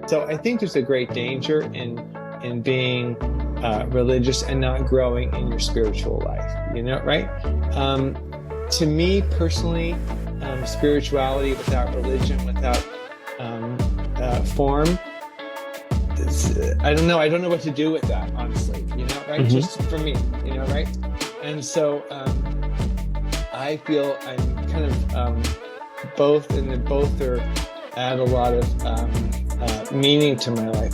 So I think there's a great danger in being religious and not growing in your spiritual life, right? To me personally, spirituality without religion, without form, I don't know. I don't know what to do with that, honestly, right? Mm-hmm. Just for me, right? And so I feel I'm kind of both, and both add a lot of meaning to my life.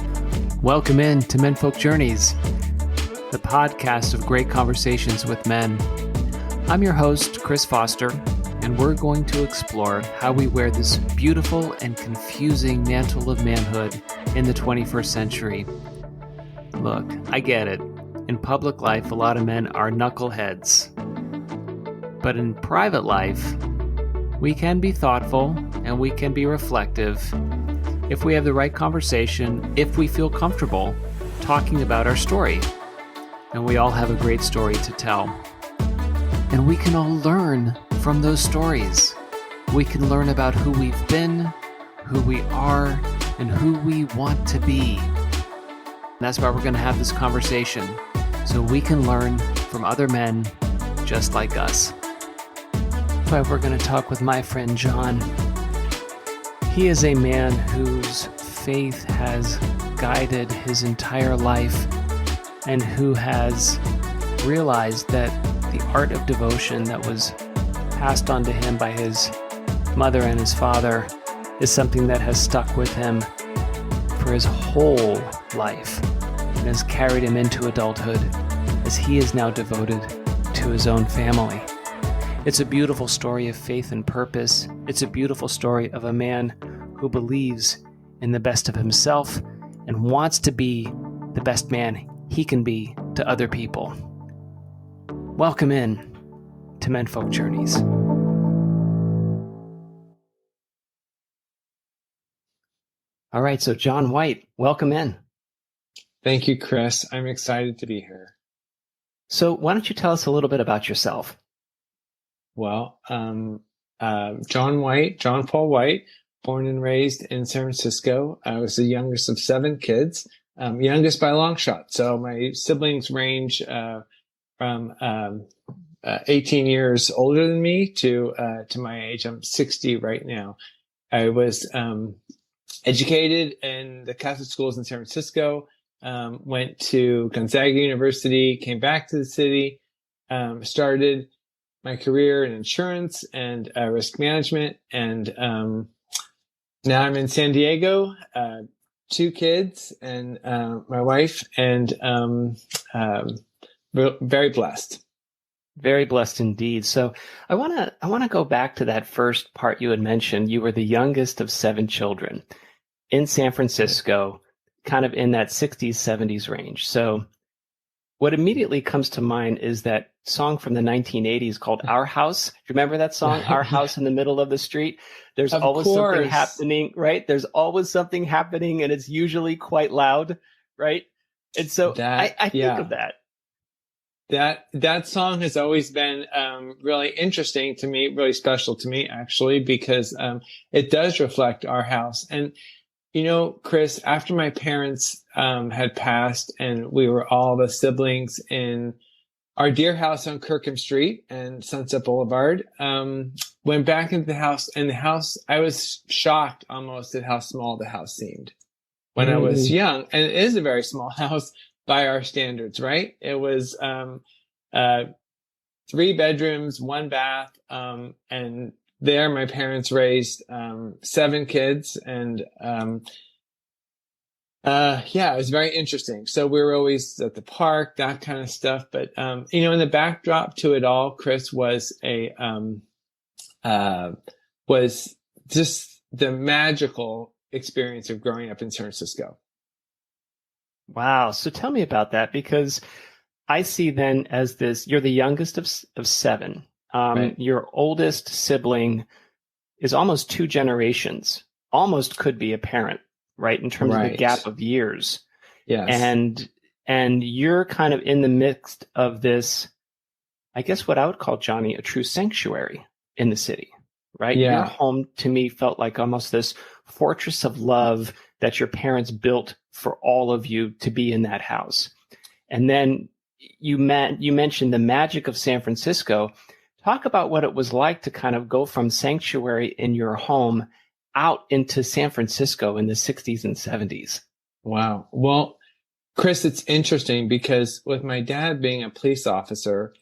Welcome in to Menfolk Journeys, the podcast of great conversations with men. I'm your host, Chris Foster, and we're going to explore how we wear this beautiful and confusing mantle of manhood in the 21st century. Look, I get it. In public life, a lot of men are knuckleheads. But in private life, we can be thoughtful and we can be reflective if we have the right conversation, if we feel comfortable talking about our story. And we all have a great story to tell. And we can all learn from those stories. We can learn about who we've been, who we are, and who we want to be. And that's why we're going to have this conversation, so we can learn from other men just like us. That's why we're going to talk with my friend John. He is a man whose faith has guided his entire life and who has realized that the art of devotion that was passed on to him by his mother and his father is something that has stuck with him for his whole life and has carried him into adulthood as he is now devoted to his own family. It's a beautiful story of faith and purpose. It's a beautiful story of a man who believes in the best of himself and wants to be the best man he can be to other people. Welcome in to Menfolk Journeys. All right, so John White, welcome in. Thank you, Chris. I'm excited to be here. So why don't you tell us a little bit about yourself? Well, John Paul White, born and raised in San Francisco. I was the youngest of 7 kids, youngest by a long shot. So my siblings range from 18 years older than me to my age. I'm 60 right now. I was educated in the Catholic schools in San Francisco, went to Gonzaga University, came back to the city, started my career in insurance and risk management. And now I'm in San Diego, 2 kids and my wife, and very blessed. Very blessed indeed. So I want to go back to that first part you had mentioned. You were the youngest of 7 children in San Francisco, kind of in that 60s, 70s range. So what immediately comes to mind is that song from the 1980s called Our House. Do you remember that song? Our House in the Middle of the Street. There's always something happening, right? There's always something happening, and it's usually quite loud, right? And so I think of that. That song has always been really interesting to me, really special to me, actually, because it does reflect our house. And Chris, after my parents had passed, and we were all the siblings in our dear house on Kirkham Street and Sunset Boulevard, went back into the house. And the house, I was shocked almost at how small the house seemed when I was young. And it is a very small house by our standards, right? It was 3 bedrooms, 1 bath, and there my parents raised 7 kids, and it was very interesting. So we were always at the park, that kind of stuff. But in the backdrop to it all, Chris, was was just the magical experience of growing up in San Francisco. Wow. So tell me about that, because I see then as this, you're the youngest of 7. Right. Your oldest sibling is almost 2 generations, almost could be a parent, right? In terms of the gap of years. Yes. And you're kind of in the midst of this, I guess what I would call, Johnny, a true sanctuary, in the city, right? Yeah. Your home to me felt like almost this fortress of love that your parents built for all of you to be in that house. And then you mentioned the magic of San Francisco. Talk about what it was like to kind of go from sanctuary in your home out into San Francisco in the 60s and 70s. Wow. Well, Chris, it's interesting because with my dad being a police officer,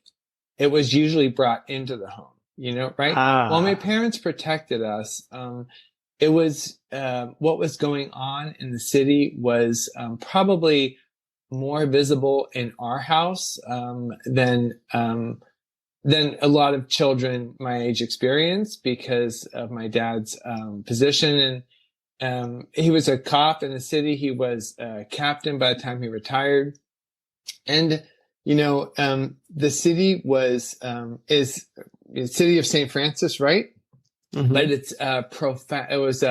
it was usually brought into the home, right? While my parents protected us, it was what was going on in the city was probably more visible in our house than a lot of children my age experience because of my dad's position. And he was a cop in the city. He was a captain by the time he retired. And, the city is the city of St. Francis, right? Mm-hmm. But it's profound. It was,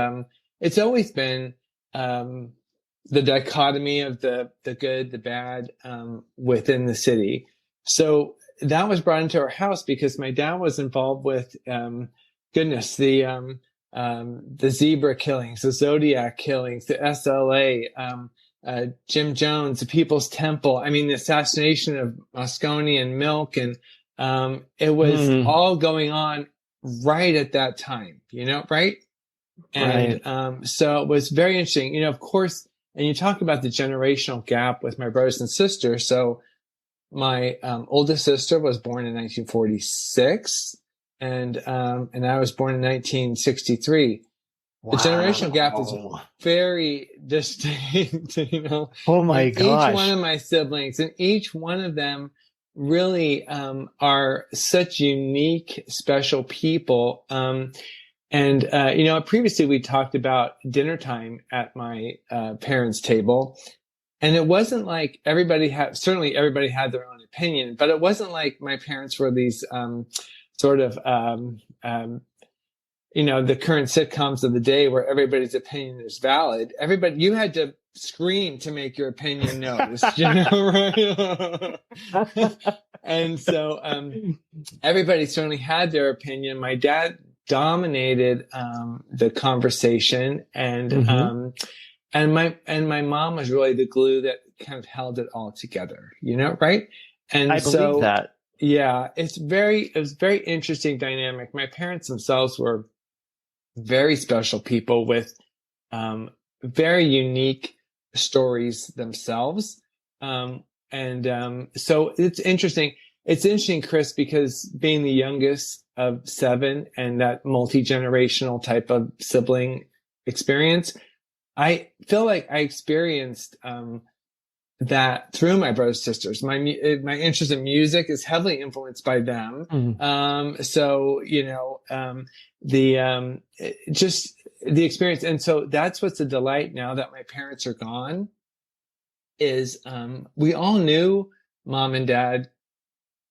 it's always been the dichotomy of the good, the bad within the city. So that was brought into our house because my dad was involved with, the zebra killings, the Zodiac killings, the SLA, Jim Jones, the People's Temple. I mean, the assassination of Moscone and Milk. And it was all going on right at that time, right? And so it was very interesting, of course. And you talk about the generational gap with my brothers and sisters. So my oldest sister was born in 1946, and I was born in 1963. Wow. The generational gap is very distinct, Oh my gosh! Each one of my siblings, and each one of them really are such unique, special people. Previously we talked about dinner time at my parents' table. And it wasn't like everybody had their own opinion, but it wasn't like my parents were these the current sitcoms of the day where everybody's opinion is valid. You had to scream to make your opinion noticed, right? And so everybody certainly had their opinion. My dad dominated the conversation, and my mom was really the glue that kind of held it all together, right? And I believe that. Yeah, it was very interesting dynamic. My parents themselves were very special people with very unique stories themselves. So it's interesting. It's interesting, Chris, because being the youngest of 7 and that multi-generational type of sibling experience, I feel like I experienced that through my brothers and sisters. My interest in music is heavily influenced by them. Just the experience. And so that's what's a delight now that my parents are gone is we all knew mom and dad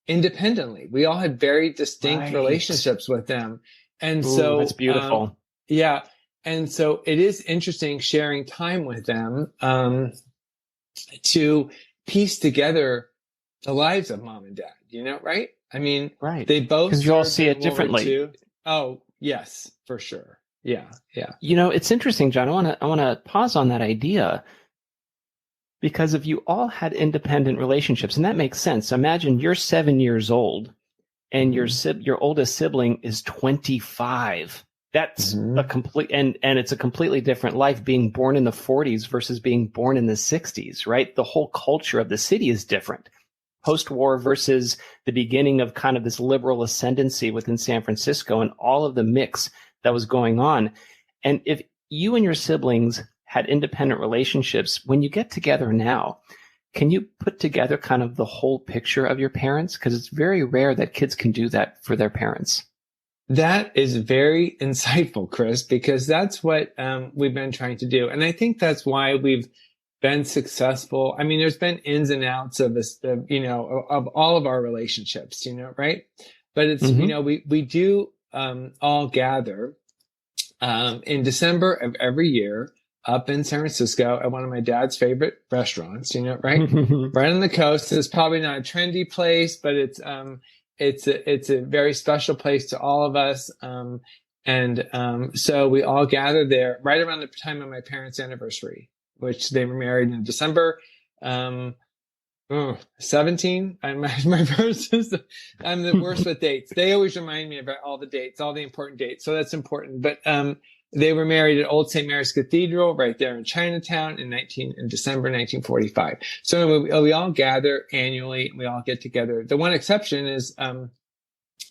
independently. We all had very distinct relationships with them. And so that's beautiful. Yeah. And so it is interesting sharing time with them to piece together the lives of mom and dad, right? I mean, they both, because you all see it differently. Oh, yes, for sure. Yeah. Yeah. It's interesting, John. I want to pause on that idea because if you all had independent relationships, and that makes sense. Imagine you're 7 years old and your oldest sibling is 25. That's a complete, and it's a completely different life being born in the 40s versus being born in the 60s, right? The whole culture of the city is different. Post-war versus the beginning of kind of this liberal ascendancy within San Francisco and all of the mix that was going on. And if you and your siblings had independent relationships, when you get together now, can you put together kind of the whole picture of your parents? Because it's very rare that kids can do that for their parents. That is very insightful, Chris, because that's what we've been trying to do. And I think that's why we've been successful. I mean, there's been ins and outs of this, of all of our relationships, right? But it's, we do all gather in December of every year up in San Francisco at one of my dad's favorite restaurants, right? Right on the coast. It's probably not a trendy place, but it's a very special place to all of us. So we all gathered there right around the time of my parents' anniversary, which they were married in December. 17. My parents I'm the worst with dates. They always remind me about all the dates, all the important dates. So that's important. But, they were married at Old St. Mary's Cathedral right there in Chinatown in December 1945. So we all gather annually and we all get together. The one exception is,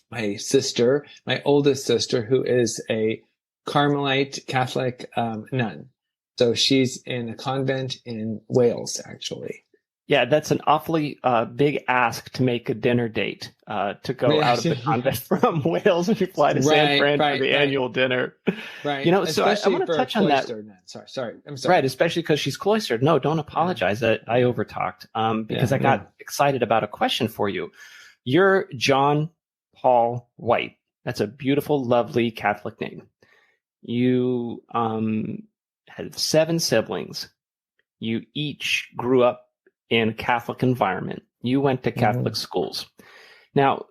my sister, my oldest sister, who is a Carmelite Catholic nun. So she's in a convent in Wales, actually. Yeah, that's an awfully big ask to make a dinner date, to go out of the convent from Wales and you fly to San Fran for the annual dinner. Right. You know, especially so I want to touch on that. Sorry. I'm sorry. Right, especially because she's cloistered. No, don't apologize. I overtalked because I got excited about a question for you. You're John Paul White. That's a beautiful, lovely Catholic name. You had 7 siblings. You each grew up in a Catholic environment. You went to Catholic schools. Now,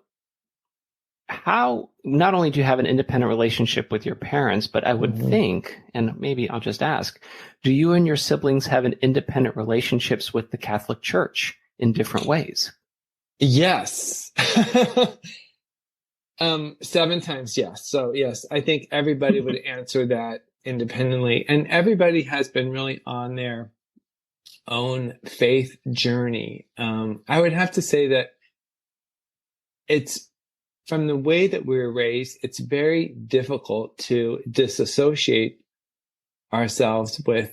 how not only do you have an independent relationship with your parents, but I would think, and maybe I'll just ask, do you and your siblings have an independent relationships with the Catholic Church in different ways? Yes. 7 times yes. So yes, I think everybody would answer that independently. And everybody has been really on their own faith journey. I would have to say that it's from the way that we were raised, it's very difficult to disassociate ourselves with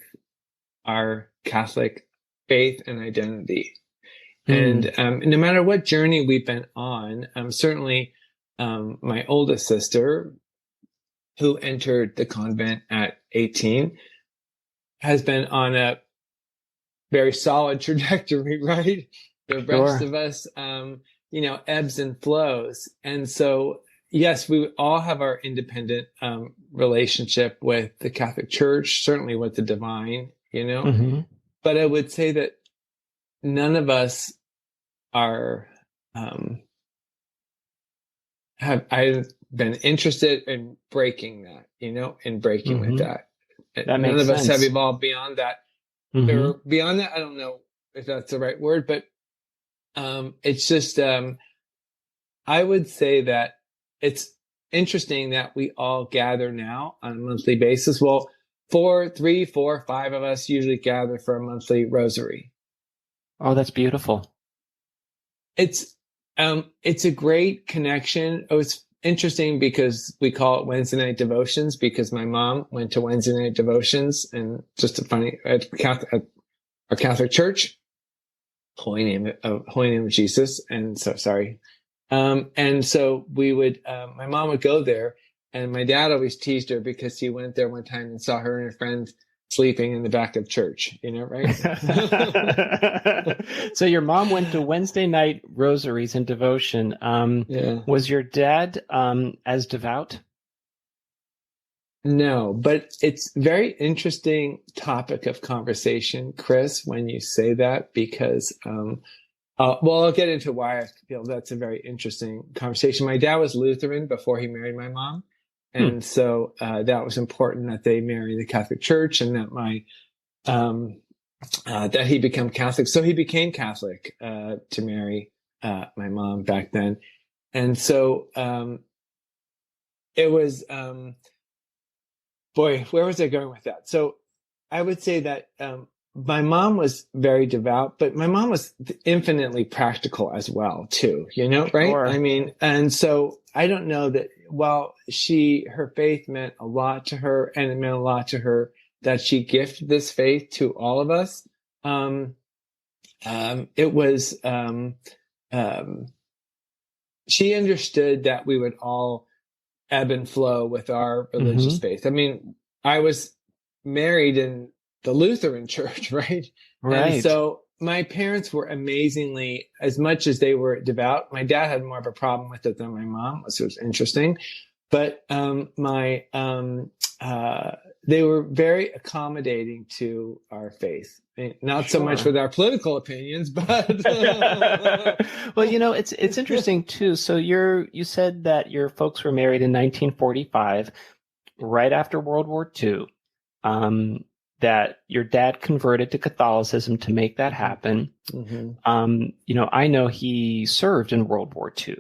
our Catholic faith and identity. And no matter what journey we've been on, certainly my oldest sister, who entered the convent at 18, has been on a very solid trajectory, right? The rest of us, ebbs and flows. And so, yes, we all have our independent relationship with the Catholic Church, certainly with the divine, But I would say that none of us are, I've been interested in breaking that, in breaking with that. That makes None of sense. us have evolved beyond that. Or beyond that, I don't know if that's the right word, but it's just, I would say that it's interesting that we all gather now on a monthly basis. Well, 3, 4, 5 of us usually gather for a monthly rosary. Oh, that's beautiful. It's a great connection. Oh, it's interesting because we call it Wednesday night devotions because my mom went to Wednesday night devotions, and just at our Catholic Church, holy name of Jesus. And so, sorry. And so we would, my mom would go there, and my dad always teased her because he went there one time and saw her and her friend sleeping in the back of church, right? So your mom went to Wednesday night rosaries and devotion. Was your dad as devout? No, but it's very interesting topic of conversation, Chris, when you say that, because, I'll get into why I feel that's a very interesting conversation. My dad was Lutheran before he married my mom. And so, that was important that they marry the Catholic Church, and that that he become Catholic. So he became Catholic, to marry, my mom back then. And so, it was, where was I going with that? So I would say that, my mom was very devout, but my mom was infinitely practical as well, too, right? Sure. I mean, and so I don't know that while her faith meant a lot to her, and it meant a lot to her that she gifted this faith to all of us. It was, she understood that we would all ebb and flow with our religious faith. I mean, I was married in the Lutheran Church, right? Right. And so my parents were amazingly, as much as they were devout, my dad had more of a problem with it than my mom, which was interesting. But they were very accommodating to our faith. Not so much Sure. with our political opinions, but Well, it's interesting too. So you said that your folks were married in 1945, right after World War II. That your dad converted to Catholicism to make that happen. Mhm. I know he served in World War II.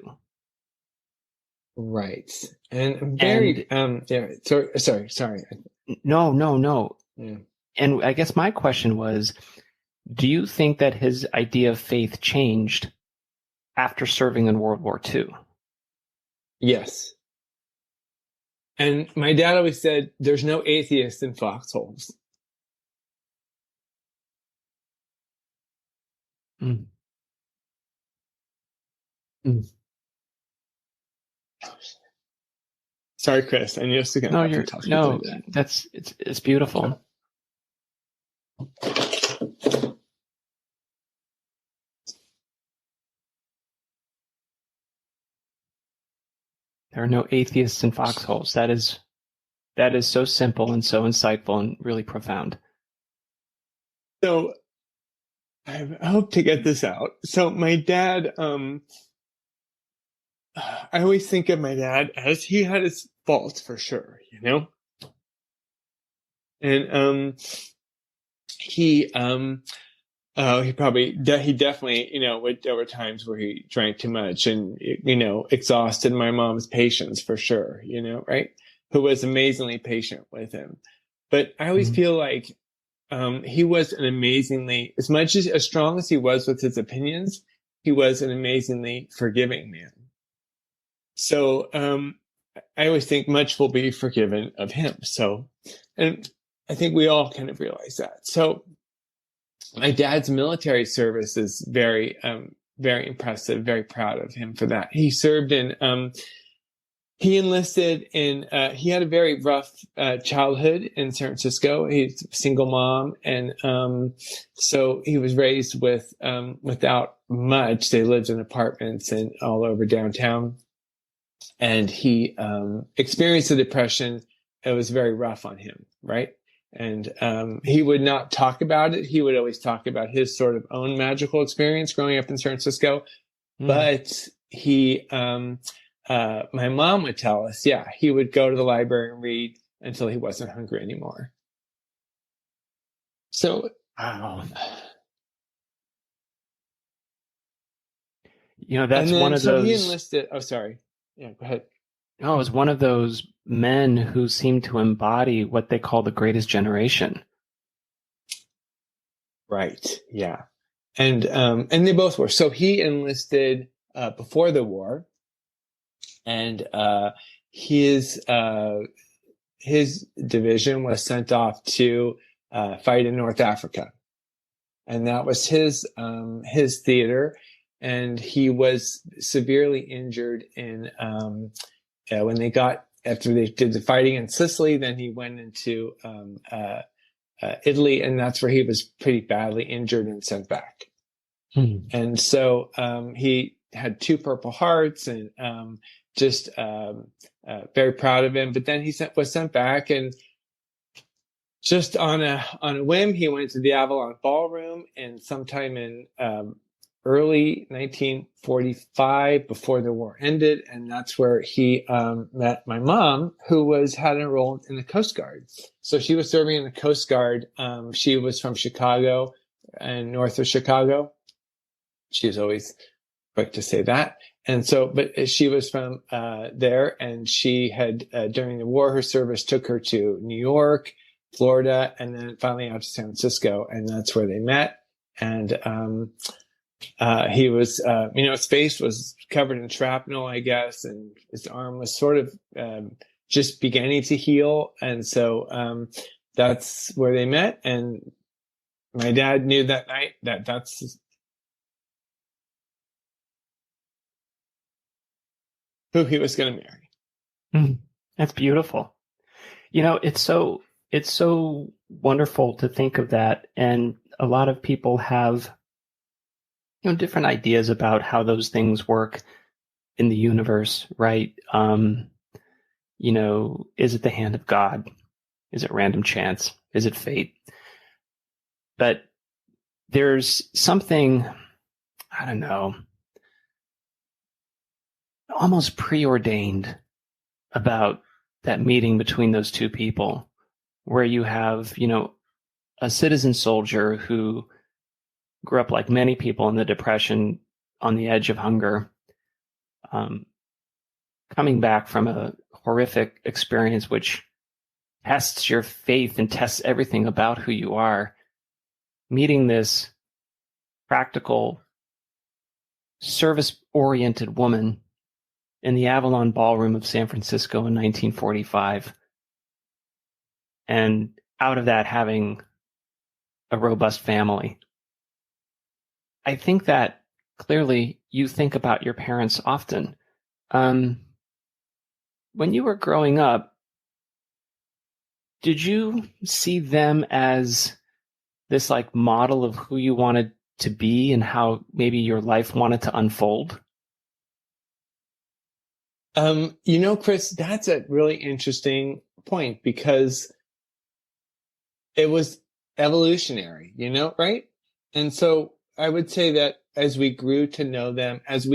Right. And very, yeah, sorry. No. Yeah. And I guess my question was, do you think that his idea of faith changed after serving in World War II? Yes. And my dad always said, there's no atheist in foxholes. Mm. Mm. Sorry, Chris. I'm just going to have to talk to you like that. It's beautiful. There are no atheists in foxholes. That is so simple and so insightful and really profound. So I hope to get this out. So my dad, I always think of my dad as he had his faults for sure, and he definitely, there were times where he drank too much and, exhausted my mom's patience for sure, right? Who was amazingly patient with him. But I always feel like, he was an amazingly, as strong as he was with his opinions, he was an amazingly forgiving man. So, I always think much will be forgiven of him. So, and I think we all kind of realize that. So my dad's military service is very, very impressive, very proud of him for that. He served in, he enlisted in, he had a very rough childhood in San Francisco. He's a single mom. And so he was raised without much. They lived in apartments and all over downtown. And he experienced a depression. It was very rough on him, right? And he would not talk about it. He would always talk about his sort of own magical experience growing up in San Francisco. But he, my mom would tell us, he would go to the library and read until he wasn't hungry anymore. So, wow. That's one of those. He enlisted. Oh, sorry. Yeah, go ahead. No, it was one of those men who seemed to embody what they call the greatest generation. Right. Yeah. And they both were. So he enlisted before the war, and his division was sent off to fight in North Africa, and that was his theater. And he was severely injured in when they got, after they did the fighting in Sicily, then he went into Italy, and that's where he was pretty badly injured and sent back. And so he had 2 Purple Hearts, and just very proud of him. But then he was sent back, and just on a whim, he went to the Avalon Ballroom, and sometime in early 1945, before the war ended, and that's where he met my mom, who had enrolled in the Coast Guard. So she was serving in the Coast Guard. She was from Chicago and north of Chicago. She was always quick to say that. And so, but she was from there, and she had during the war, her service took her to New York, Florida, and then finally out to San Francisco, and that's where they met. And he was, his face was covered in shrapnel, I guess, and his arm was sort of just beginning to heal. And so that's where they met. And my dad knew that night that's who he was going to marry. That's beautiful. It's so wonderful to think of that. And a lot of people have different ideas about how those things work in the universe, right? Is it the hand of God? Is it random chance? Is it fate? But there's something, I don't know, almost preordained about that meeting between those two people, where you have, a citizen soldier who grew up like many people in the Depression on the edge of hunger, coming back from a horrific experience which tests your faith and tests everything about who you are, meeting this practical, service-oriented woman in the Avalon Ballroom of San Francisco in 1945, and out of that having a robust family. I think that clearly you think about your parents often. When you were growing up, did you see them as this like model of who you wanted to be and how maybe your life wanted to unfold? Chris, that's a really interesting point, because it was evolutionary, right? And so I would say that as we grew to know them as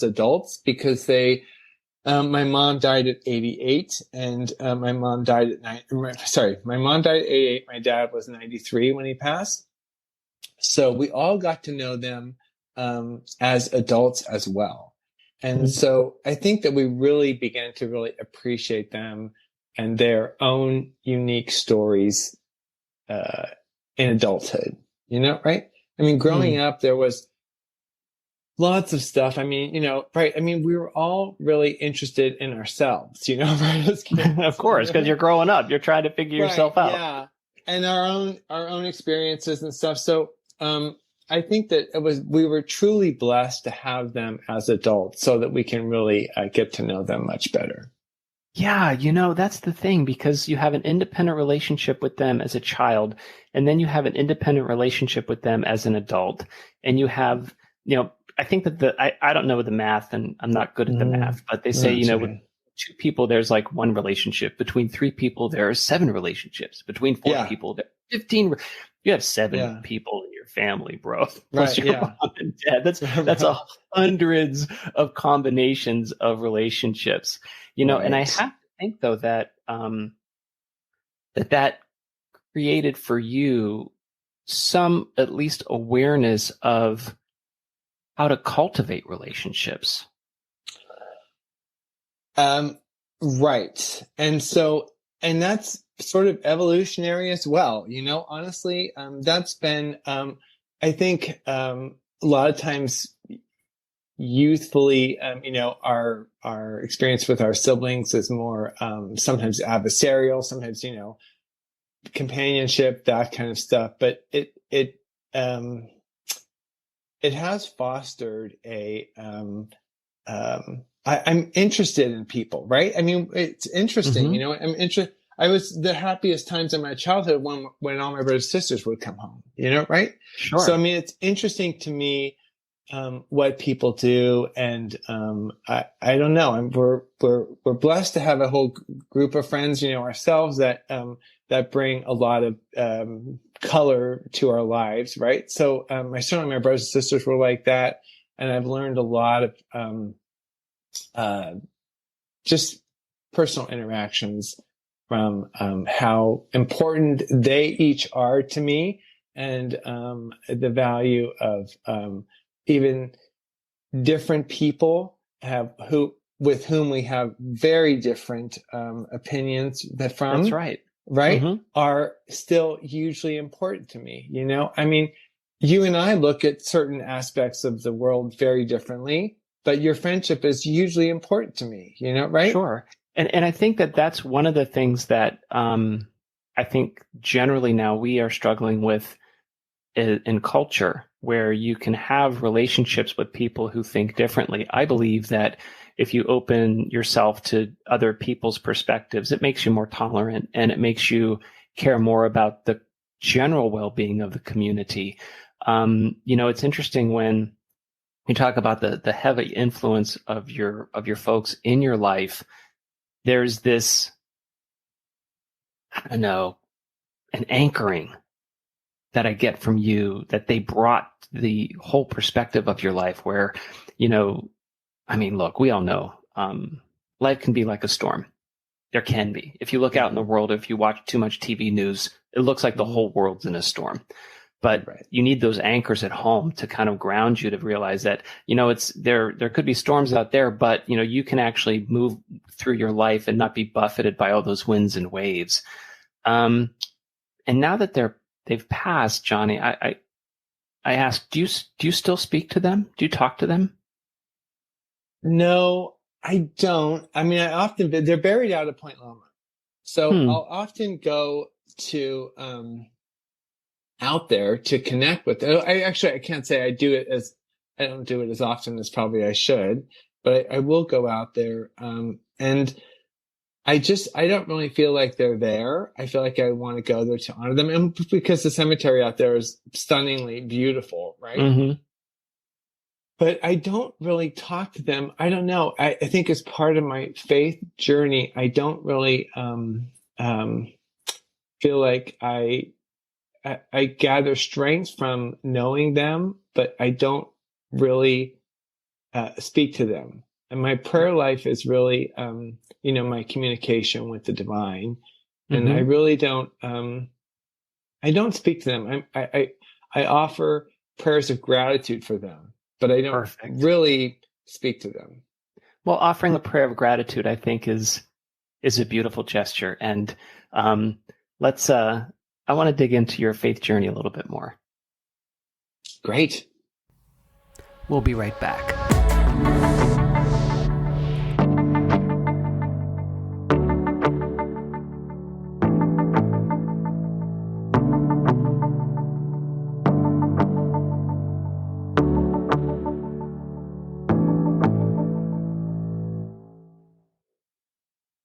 adults, because my mom died at 88, and my mom died at my mom died at 88. My dad was 93 when he passed. So we all got to know them as adults as well. And so I think that we really began to really appreciate them and their own unique stories in adulthood, right? I mean, growing up, there was lots of stuff. I mean, right. I mean, we were all really interested in ourselves, right? As kids, of course, because you're growing up, you're trying to figure yourself out. Yeah. And our own experiences and stuff. So, I think that we were truly blessed to have them as adults so that we can really get to know them much better. Yeah, that's the thing, because you have an independent relationship with them as a child, and then you have an independent relationship with them as an adult. And you have, I think that I don't know the math, and I'm not good at the math, but they say, with two people, there's like one relationship. Between three people, there are 7 relationships. Between 4 people, there are 15. You have 7 people in your family, bro. Plus your mom and dad. That's hundreds of combinations of relationships. And I have to think though that that created for you some at least awareness of how to cultivate relationships. Right. And that's sort of evolutionary as well. Honestly, that's been, I think, a lot of times youthfully, our experience with our siblings is more, sometimes adversarial, sometimes, companionship, that kind of stuff. But it has fostered I'm interested in people, right? I mean, it's interesting, I'm interested. I was the happiest times in my childhood when all my brothers and sisters would come home, right? Sure. So, I mean, it's interesting to me, what people do. And, I don't know. We're blessed to have a whole group of friends, ourselves that bring a lot of, color to our lives, right? So, certainly my brothers and sisters were like that. And I've learned a lot of, just personal interactions from how important they each are to me, and the value of even different people with whom we have very different opinions from. That's right. Right? Are still hugely important to me. I mean, you and I look at certain aspects of the world very differently, but your friendship is hugely important to me, right? Sure. And I think that that's one of the things that I think generally now we are struggling with in culture, where you can have relationships with people who think differently. I believe that if you open yourself to other people's perspectives, it makes you more tolerant, and it makes you care more about the general well-being of the community. It's interesting when you talk about the heavy influence of your folks in your life. There's this, I don't know, an anchoring that I get from you, that they brought the whole perspective of your life where, I mean, look, we all know, life can be like a storm. There can be. If you look out in the world, if you watch too much TV news, it looks like the whole world's in a storm. But you need those anchors at home to kind of ground you, to realize that, there could be storms out there, but, you can actually move through your life and not be buffeted by all those winds and waves. And now that they've passed, Johnny, I asked, do you still speak to them? Do you talk to them? No, I don't. I mean, they're buried out at Point Loma. So I'll often go to, out there to connect with them. I can't say I don't do it as often as probably I should, but I will go out there. And I don't really feel like they're there. I feel like I want to go there to honor them. And because the cemetery out there is stunningly beautiful, right? Mm-hmm. But I don't really talk to them. I don't know. I think as part of my faith journey, I don't really feel like I gather strength from knowing them, but I don't really speak to them. And my prayer life is really, my communication with the divine. And I really don't, I don't speak to them. I offer prayers of gratitude for them, but I don't really speak to them. Well, offering a prayer of gratitude, I think, is a beautiful gesture. And I want to dig into your faith journey a little bit more. Great. We'll be right back.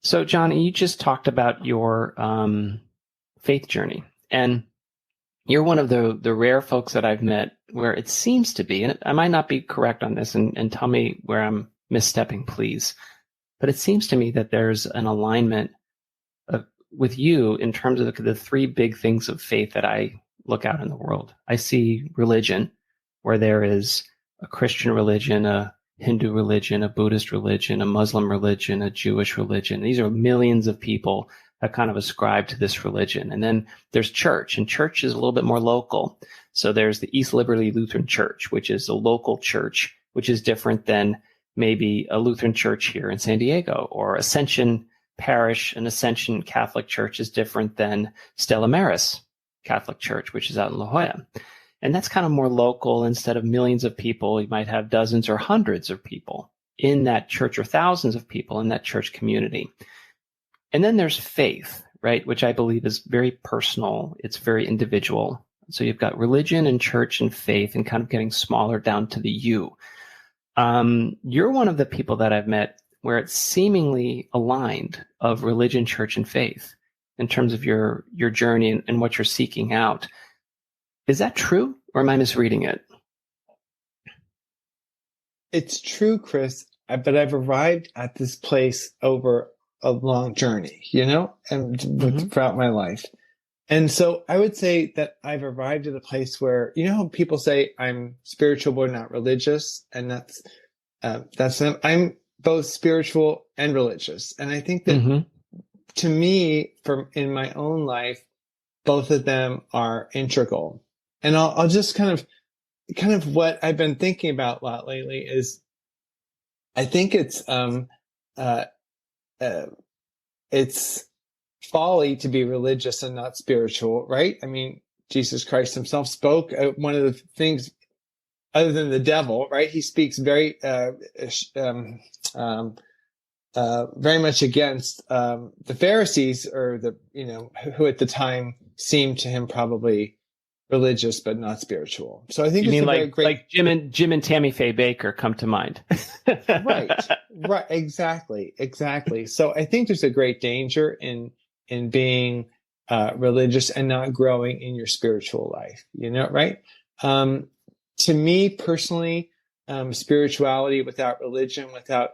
So, Johnny, you just talked about your faith journey, and you're one of the rare folks that I've met where it seems to be, and I might not be correct on this, and tell me where I'm misstepping, please, but it seems to me that there's an alignment with you in terms of the three big things of faith that I look out in the world. I see religion, where there is a Christian religion, a Hindu religion, a Buddhist religion, a Muslim religion, a Jewish religion. These are millions of people that kind of ascribe to this religion. And then there's church, and church is a little bit more local. So there's the East Liberty Lutheran Church, which is a local church, which is different than maybe a Lutheran church here in San Diego, or Ascension Parish, an Ascension Catholic Church is different than Stella Maris Catholic Church, which is out in La Jolla. And that's kind of more local. Instead of millions of people, you might have dozens or hundreds of people in that church, or thousands of people in that church community. And then there's faith, right? Which I believe is very personal. It's very individual. So you've got religion and church and faith, and kind of getting smaller down to the you. You're one of the people that I've met where it's seemingly aligned of religion, church, and faith in terms of your journey and what you're seeking out. Is that true, or am I misreading it? It's true, Chris, but I've arrived at this place over a long journey, and throughout my life. And so I would say that I've arrived at a place where, how people say I'm spiritual but not religious, and that's I'm both spiritual and religious. And I think that to me, in my own life, both of them are integral. And I'll just kind of what I've been thinking about a lot lately is, I think it's folly to be religious and not spiritual, right? I mean, Jesus Christ himself spoke, one of the things other than the devil, right? He speaks very much against the Pharisees, or who at the time seemed to him probably religious but not spiritual. So I think you it's mean like Jim and Tammy Faye Baker come to mind. Right, exactly. So I think there's a great danger in being religious and not growing in your spiritual life. Right? To me personally, spirituality without religion, without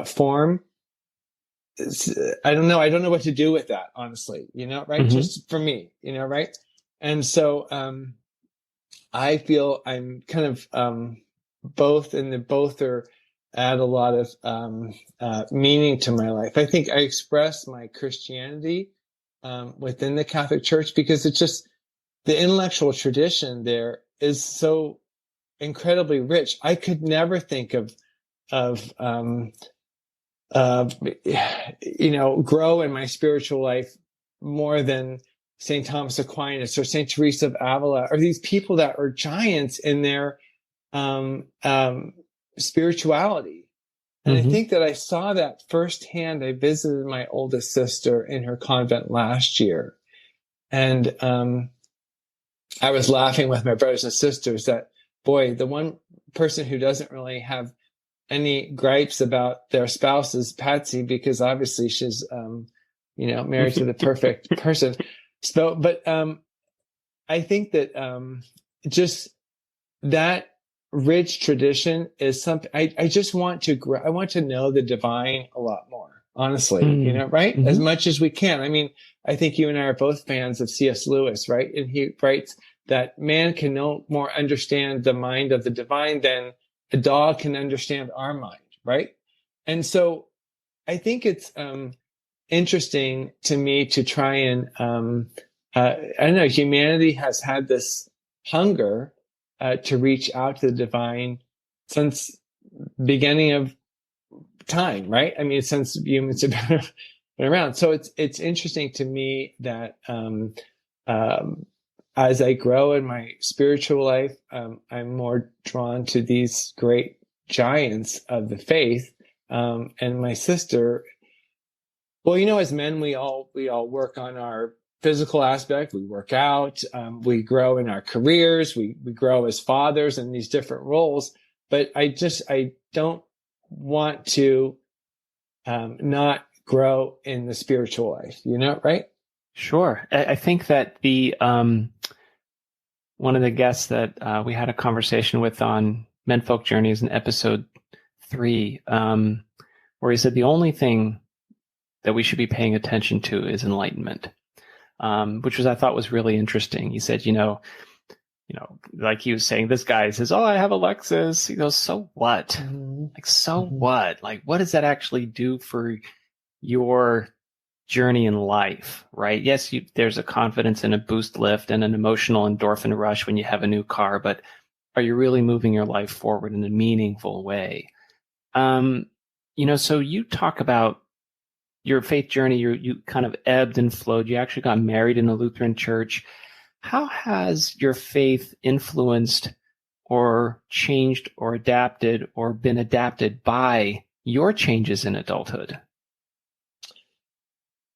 form, I don't know what to do with that, honestly. Right? Just for me, right? And so, I feel I'm kind of, both, and both are add a lot of, meaning to my life. I think I express my Christianity, within the Catholic Church because it's just the intellectual tradition there is so incredibly rich. I could never think of, grow in my spiritual life more than St. Thomas Aquinas or St. Teresa of Avila, or these people that are giants in their, spirituality. And I think that I saw that firsthand. I visited my oldest sister in her convent last year. And, I was laughing with my brothers and sisters that, boy, the one person who doesn't really have any gripes about their spouse is Patsy, because obviously she's, married to the perfect person. So, but, I think that, just that rich tradition is something I just want to grow. I want to know the divine a lot more, honestly, right? As much as we can. I mean, I think you and I are both fans of C.S. Lewis, right? And he writes that man can no more understand the mind of the divine than a dog can understand our mind, right? And so I think it's, interesting to me to try and, I don't know, humanity has had this hunger, to reach out to the divine since beginning of time, right? I mean, since humans have been around. So it's interesting to me that, as I grow in my spiritual life, I'm more drawn to these great giants of the faith. And my sister, well, as men, we all work on our physical aspect. We work out, we grow in our careers, we grow as fathers in these different roles. But I don't want to, not grow in the spiritual life, right? Sure. I think that the, one of the guests that, we had a conversation with on Menfolk Journeys in episode 3, where he said the only thing that we should be paying attention to is enlightenment. Which I thought was really interesting. He said, like he was saying, this guy says, "Oh, I have a Lexus." He goes, "So what? Like, so what? Like, what does that actually do for your journey in life?" Right? Yes, there's a confidence and a boost lift and an emotional endorphin rush when you have a new car, but are you really moving your life forward in a meaningful way? So you talk about your faith journey, you kind of ebbed and flowed. You actually got married in a Lutheran church. How has your faith influenced or changed or adapted or been adapted by your changes in adulthood?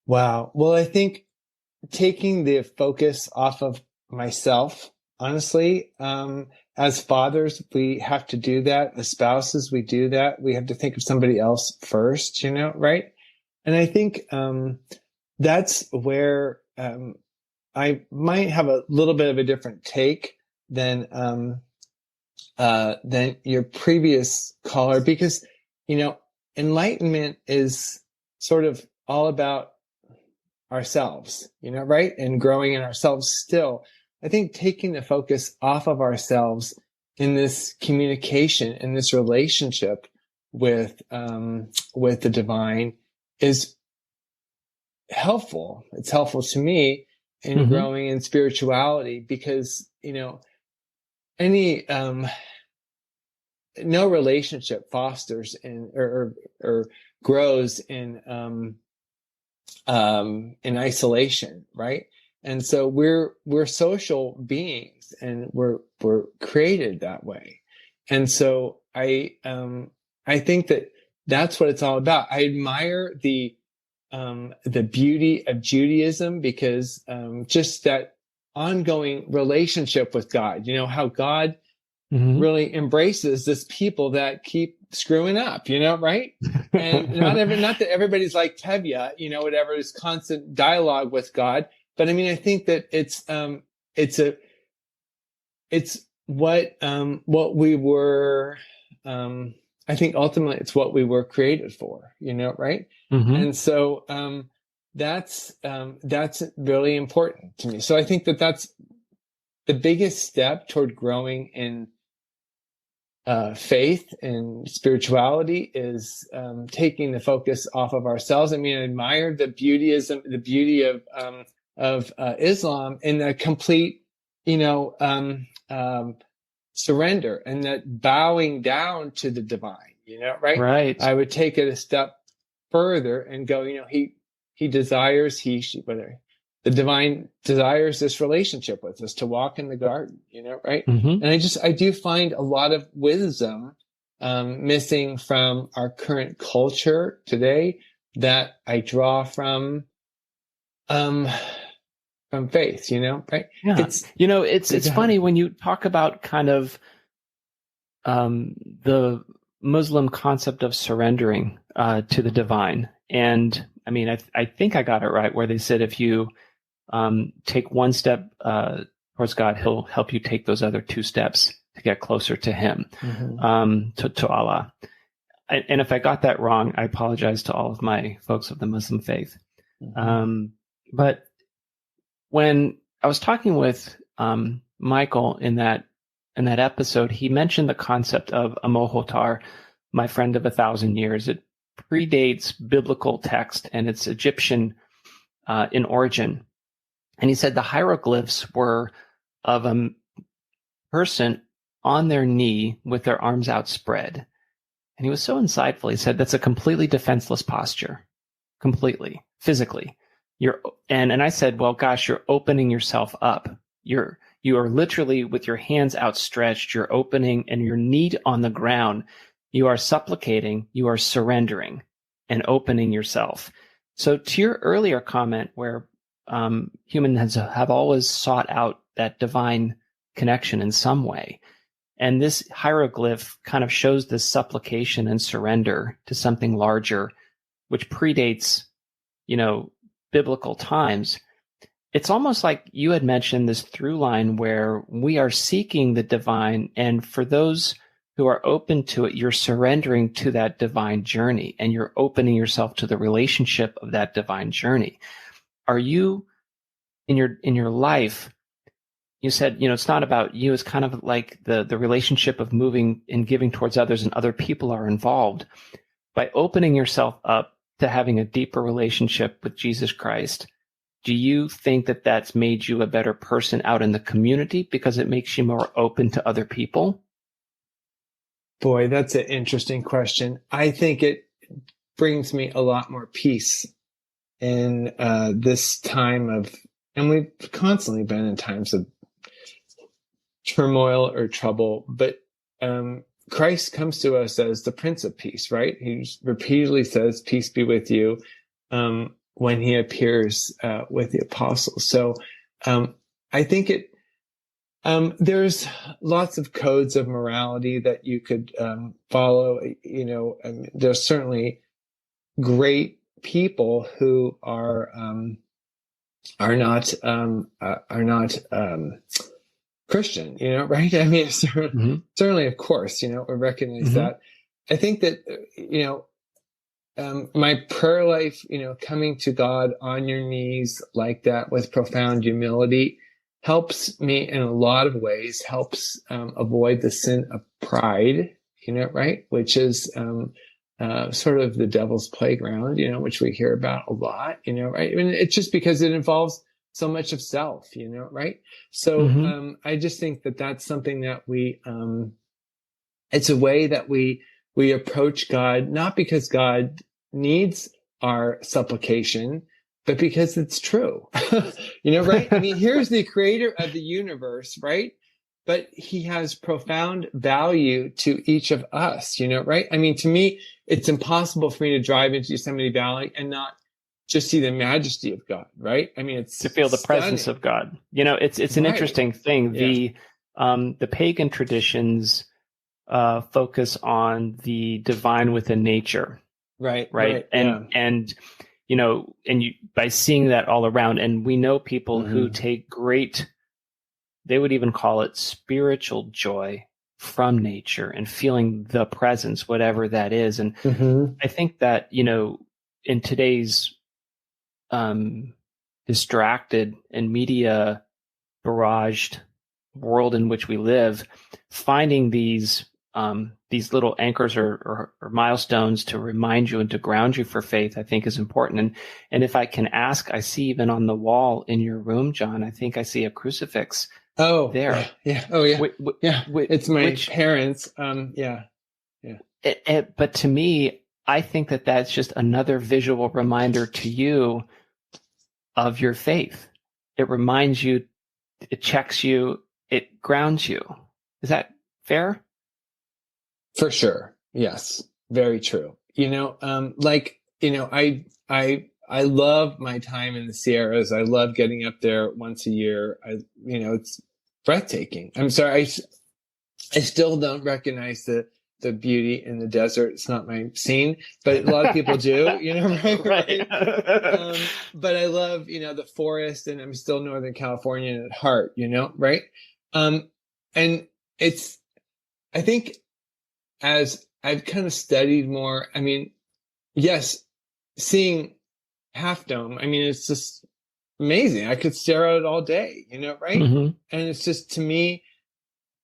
Wow. Well, I think taking the focus off of myself, honestly, as fathers, we have to do that. As spouses, we do that. We have to think of somebody else first, right? And I think, that's where, I might have a little bit of a different take than your previous caller, because, enlightenment is sort of all about ourselves, right? And growing in ourselves still. I think taking the focus off of ourselves in this communication, in this relationship with the divine is helpful. It's helpful to me in growing in spirituality because, any, no relationship fosters or grows in isolation, right? And so we're social beings and we're created that way. And so I think that that's what it's all about. I admire the beauty of Judaism because, just that ongoing relationship with God, how God really embraces this people that keep screwing up, right? And not that everybody's like Tevye, whatever, is constant dialogue with God. But I mean, I think that it's what we were, I think ultimately it's what we were created for, right? And so, that's really important to me. So I think that that's the biggest step toward growing in faith and spirituality is taking the focus off of ourselves. I mean, I admire the beauty of Islam in the complete, surrender and that bowing down to the divine. Right? Right. I would take it a step further and go, he desires, whether the divine desires this relationship with us to walk in the garden, right? Mm-hmm. And I do find a lot of wisdom missing from our current culture today that I draw from faith, right? Yeah. It's funny when you talk about kind of the Muslim concept of surrendering to the divine. And I mean, I think I got it right where they said if you take one step towards God, he'll help you take those other two steps to get closer to him, to Allah. And if I got that wrong, I apologize to all of my folks of the Muslim faith. But when I was talking with Michael in that episode, he mentioned the concept of a Mohotar, my friend of 1,000 years. It predates biblical text and it's Egyptian in origin. And he said the hieroglyphs were of a person on their knee with their arms outspread. And he was so insightful. He said that's a completely defenseless posture, completely, physically. And I said, well, gosh, you're opening yourself up. You are literally with your hands outstretched. You're opening and your knee on the ground. You are supplicating. You are surrendering and opening yourself. So to your earlier comment where humans have always sought out that divine connection in some way. And this hieroglyph kind of shows this supplication and surrender to something larger, which predates, biblical times. It's almost like you had mentioned this through line where we are seeking the divine. And for those who are open to it, you're surrendering to that divine journey and you're opening yourself to the relationship of that divine journey. Are you in your life, you said, it's not about you, it's kind of like the relationship of moving and giving towards others and other people are involved. By opening yourself up to having a deeper relationship with Jesus Christ, do you think that that's made you a better person out in the community because it makes you more open to other people? Boy, that's an interesting question. I think it brings me a lot more peace in this time of, and we've constantly been in times of turmoil or trouble, but Christ comes to us as the Prince of Peace, right? He repeatedly says, peace be with you, when he appears with the apostles. So I think there's lots of codes of morality that you could follow. There's certainly great people who are not Christian, right? I mean, certainly, of course, we recognize that. I think that, my prayer life, coming to God on your knees like that with profound humility helps me in a lot of ways, helps avoid the sin of pride, right? Which is sort of the devil's playground, which we hear about a lot, right? I mean, it's just because it involves so much of self, right? So I just think that that's something that it's a way that we approach God, not because God needs our supplication, but because it's true, right? I mean, here's the creator of the universe, right? But he has profound value to each of us, right? I mean, to me, it's impossible for me to drive into Yosemite Valley and not just see the majesty of God, right? I mean, it's to feel the presence of God. It's an interesting thing. Yeah. The pagan traditions focus on the divine within nature, right? And you by seeing that all around, and we know people who take great, they would even call it spiritual joy from nature and feeling the presence, whatever that is. And I think that in today's distracted and media barraged world in which we live, finding these little anchors or milestones to remind you and to ground you for faith, I think is important. And if I can ask, I see even on the wall in your room, John, I think I see a crucifix. Oh, there. Yeah. Oh, yeah. It's my parents. Yeah. But to me, I think that that's just another visual reminder to you of your faith. It reminds you, it checks you, it grounds you. Is that fair? For sure. Yes. Very true. I love my time in the Sierras. I love getting up there once a year. It's breathtaking. I'm sorry. I still don't recognize the beauty in the desert. It's not my scene, but a lot of people do, right? Right. But I love, the forest, and I'm still Northern Californian at heart, right? And I think as I've kind of studied more, yes, seeing Half Dome, it's just amazing. I could stare at it all day, right? Mm-hmm. And it's just, to me,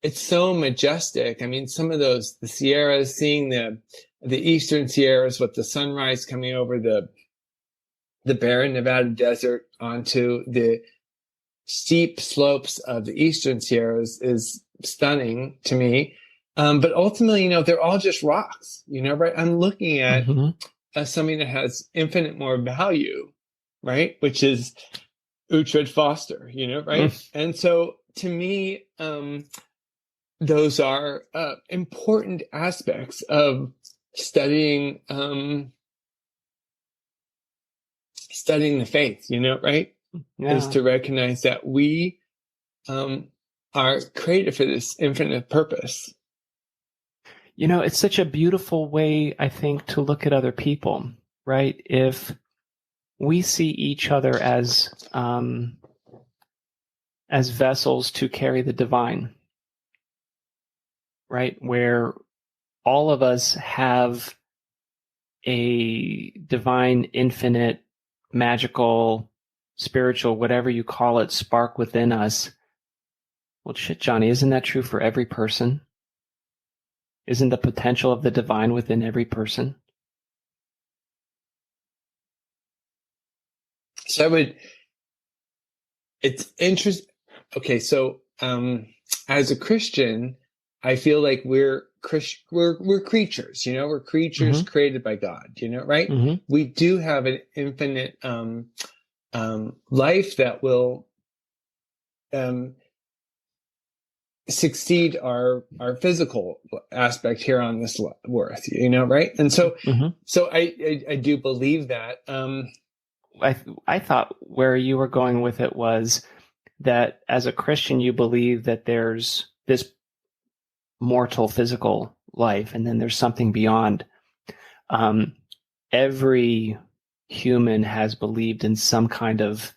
it's so majestic. Some of the Sierras, seeing the eastern Sierras with the sunrise coming over the barren Nevada desert onto the steep slopes of the eastern Sierras is stunning to me. But ultimately, they're all just rocks, right? I'm looking at something that has infinite more value, right? Which is Uhtred Foster, right? And so to me, those are important aspects of studying the faith, right? Yeah. Is to recognize that we are created for this infinite purpose. It's such a beautiful way, I think, to look at other people, right? If we see each other as vessels to carry the divine, right? Where all of us have a divine, infinite, magical, spiritual, whatever you call it, spark within us. Well, shit, Johnny, isn't that true for every person? Isn't the potential of the divine within every person? So it's interesting. Okay, so as a Christian, I feel like we're creatures. We're creatures created by God. Right? Mm-hmm. We do have an infinite life that will succeed our physical aspect here on this earth, right? And so, so I do believe that. I thought where you were going with it was that as a Christian, you believe that there's this mortal physical life, and then there's something beyond. Every human has believed in some kind of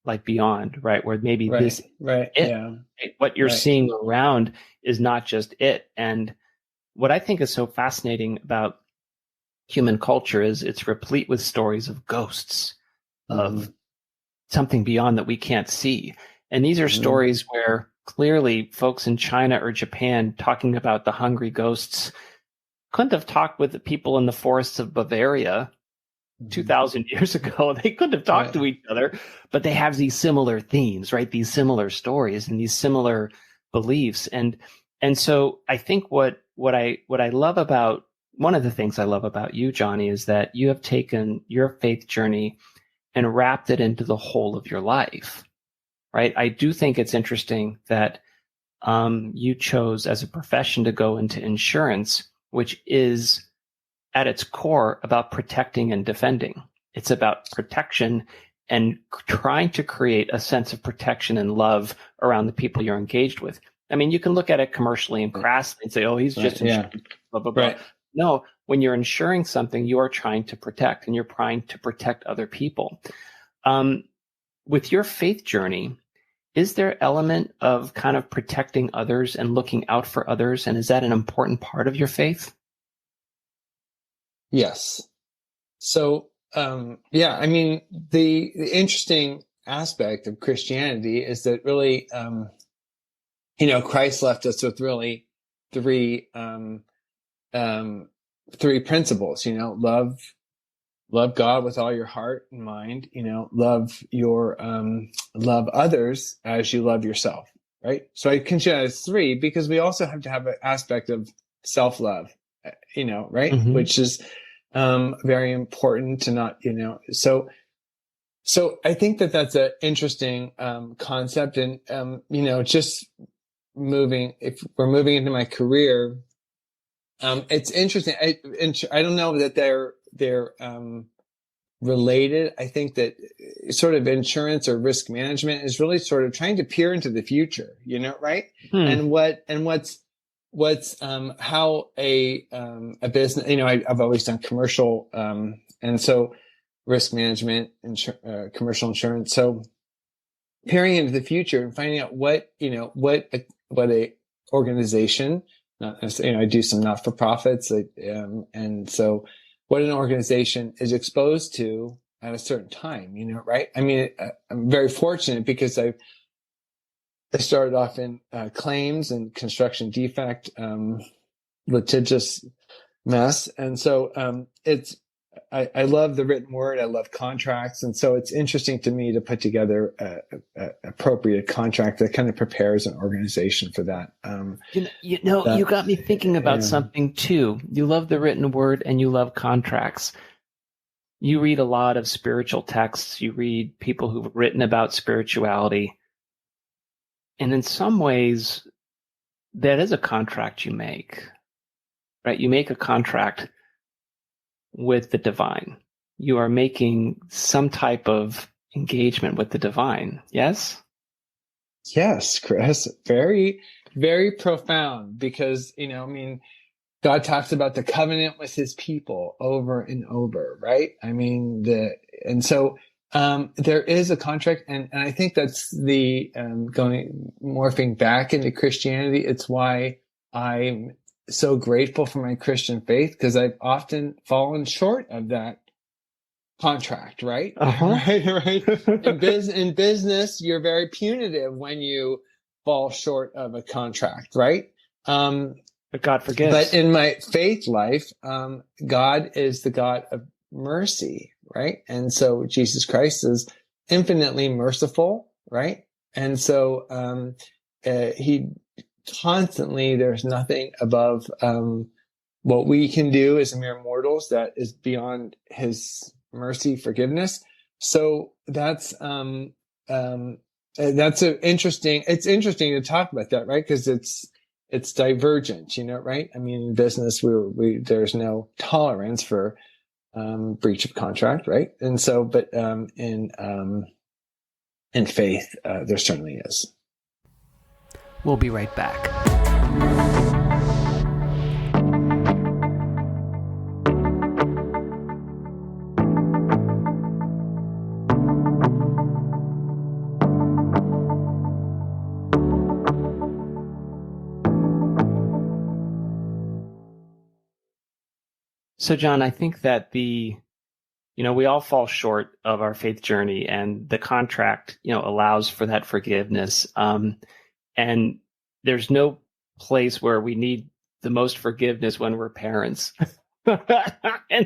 like beyond, right? Where maybe this, right, it, yeah, what you're seeing around is not just it. And what I think is so fascinating about human culture is it's replete with stories of ghosts, of something beyond that we can't see. And these are stories where clearly folks in China or Japan talking about the hungry ghosts couldn't have talked with the people in the forests of Bavaria 2,000 years ago. They couldn't have talked to each other, but they have these similar themes, right? These similar stories and these similar beliefs. And so I think what I love about, one of the things I love about you, Johnny, is that you have taken your faith journey and wrapped it into the whole of your life, right? I do think it's interesting that you chose as a profession to go into insurance, which is at its core about protecting and defending. It's about protection and trying to create a sense of protection and love around the people you're engaged with. You can look at it commercially and crassly and say, oh, he's just insuring, blah, blah, blah. Right. No, when you're insuring something, you are trying to protect, and you're trying to protect other people. With your faith journey, is there an element of kind of protecting others and looking out for others? And is that an important part of your faith? Yes. So, the interesting aspect of Christianity is that really, Christ left us with really three, three principles, love God with all your heart and mind, love love others as you love yourself. Right. So I consider it as three because we also have to have an aspect of self-love, right. Mm-hmm. Which is, very important to not, so I think that that's an interesting, concept. And, just if we're moving into my career, it's interesting. I don't know that they're related. I think that sort of insurance or risk management is really sort of trying to peer into the future, right? And what's how a business, I've always done commercial, and so risk management, commercial insurance. So peering into the future and finding out what a organization, not necessarily, I do some not-for-profits, and so what an organization is exposed to at a certain time, right? I mean, I'm very fortunate because I started off in claims and construction defect, litigious mess. And so I love the written word. I love contracts. And so it's interesting to me to put together a appropriate contract that kind of prepares an organization for that. You got me thinking about something too. You love the written word and you love contracts. You read a lot of spiritual texts. You read people who've written about spirituality. And in some ways, that is a contract you make, right? You make a contract with the divine. You are making some type of engagement with the divine. Yes? Yes, Chris. Very, very profound because, God talks about the covenant with his people over and over, right? I mean, so there is a contract, and I think that's the morphing back into Christianity. It's why I'm so grateful for my Christian faith, because I've often fallen short of that contract, right? Uh-huh. right. In business, you're very punitive when you fall short of a contract, right? But God forgives. But in my faith life, God is the God of mercy, right? And so Jesus Christ is infinitely merciful, right? And so he constantly, there's nothing above what we can do as mere mortals that is beyond his mercy, forgiveness. So that's interesting. It's interesting to talk about that, right? Because it's divergent, right? I mean, in business, there's no tolerance for breach of contract, right? And so, but in faith, there certainly is. We'll be right back. So, John, I think that we all fall short of our faith journey, and the contract, allows for that forgiveness. And there's no place where we need the most forgiveness when we're parents in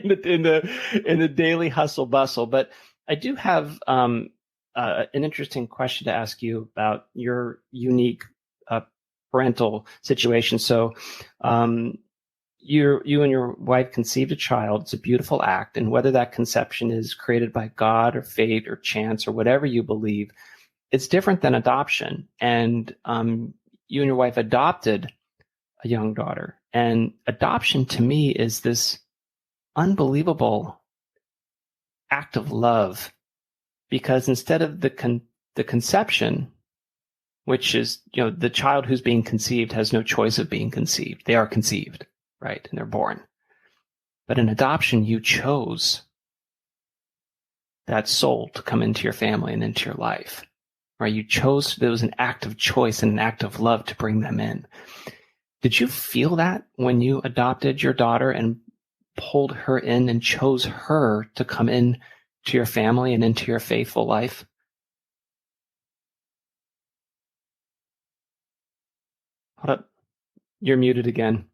the daily hustle bustle. But I do have an interesting question to ask you about your unique parental situation. So, you and your wife conceived a child. It's a beautiful act. And whether that conception is created by God or fate or chance or whatever you believe, it's different than adoption. And you and your wife adopted a young daughter. And adoption to me is this unbelievable act of love, because instead of the conception, which is, the child who's being conceived has no choice of being conceived. They are conceived. Right, and they're born. But in adoption, you chose that soul to come into your family and into your life. Right? You chose, there was an act of choice and an act of love to bring them in. Did you feel that when you adopted your daughter and pulled her in and chose her to come in to your family and into your faithful life? Hold up. You're muted again.